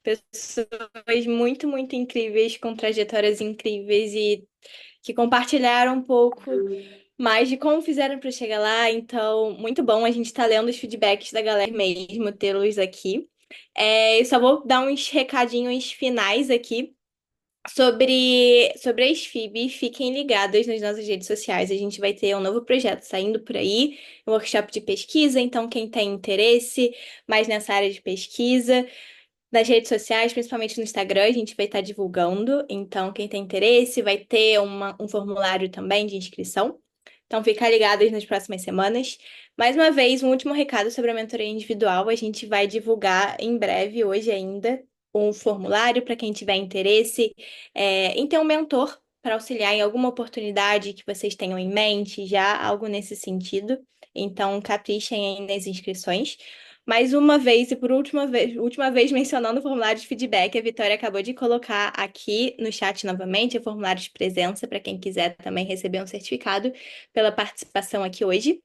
pessoas muito, muito incríveis, com trajetórias incríveis e que compartilharam um pouco mais de como fizeram para chegar lá. Então, muito bom a gente estar lendo os feedbacks da galera mesmo, tê-los aqui. Eu só vou dar uns recadinhos finais aqui. Sobre a SFIB, fiquem ligados nas nossas redes sociais. A gente vai ter um novo projeto saindo por aí, um workshop de pesquisa. Então, quem tem interesse mais nessa área de pesquisa, nas redes sociais, principalmente no Instagram, a gente vai estar divulgando. Então, quem tem interesse, vai ter um formulário também de inscrição. Então, fica ligados nas próximas semanas. Mais uma vez, um último recado sobre a mentoria individual. A gente vai divulgar em breve, hoje ainda, um formulário para quem tiver interesse, em ter um mentor para auxiliar em alguma oportunidade que vocês tenham em mente, já algo nesse sentido. Então, caprichem aí nas inscrições. Mais uma vez e por última vez mencionando o formulário de feedback, a Vitória acabou de colocar aqui no chat novamente o formulário de presença para quem quiser também receber um certificado pela participação aqui hoje.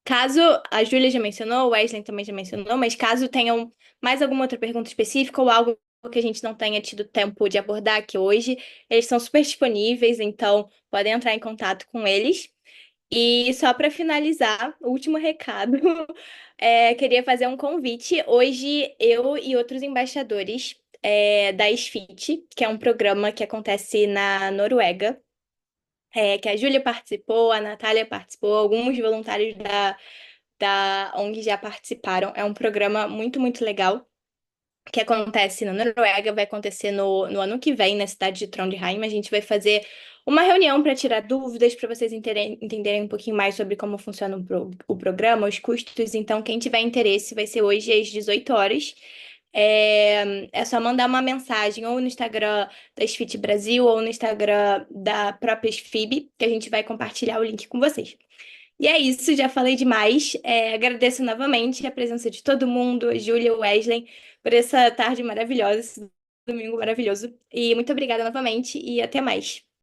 Caso a Júlia já mencionou, o Wesley também já mencionou, mas caso tenham mais alguma outra pergunta específica ou algo que a gente não tenha tido tempo de abordar aqui hoje, eles são super disponíveis, então podem entrar em contato com eles. E só para finalizar, o último recado, queria fazer um convite. Hoje, eu e outros embaixadores da SFIT, que é um programa que acontece na Noruega, que a Júlia participou, a Natália participou, alguns voluntários da ONG já participaram. É um programa muito, muito legal que acontece na Noruega, vai acontecer no ano que vem, na cidade de Trondheim. A gente vai fazer uma reunião para tirar dúvidas, para vocês entenderem um pouquinho mais sobre como funciona o programa, os custos. Então, quem tiver interesse, vai ser hoje às 18 horas. É só mandar uma mensagem ou no Instagram da SFIT Brasil ou no Instagram da própria SFIB, que a gente vai compartilhar o link com vocês. E é isso, já falei demais. Agradeço novamente a presença de todo mundo, a Júlia, o Wesley, por essa tarde maravilhosa, esse domingo maravilhoso. E muito obrigada novamente e até mais.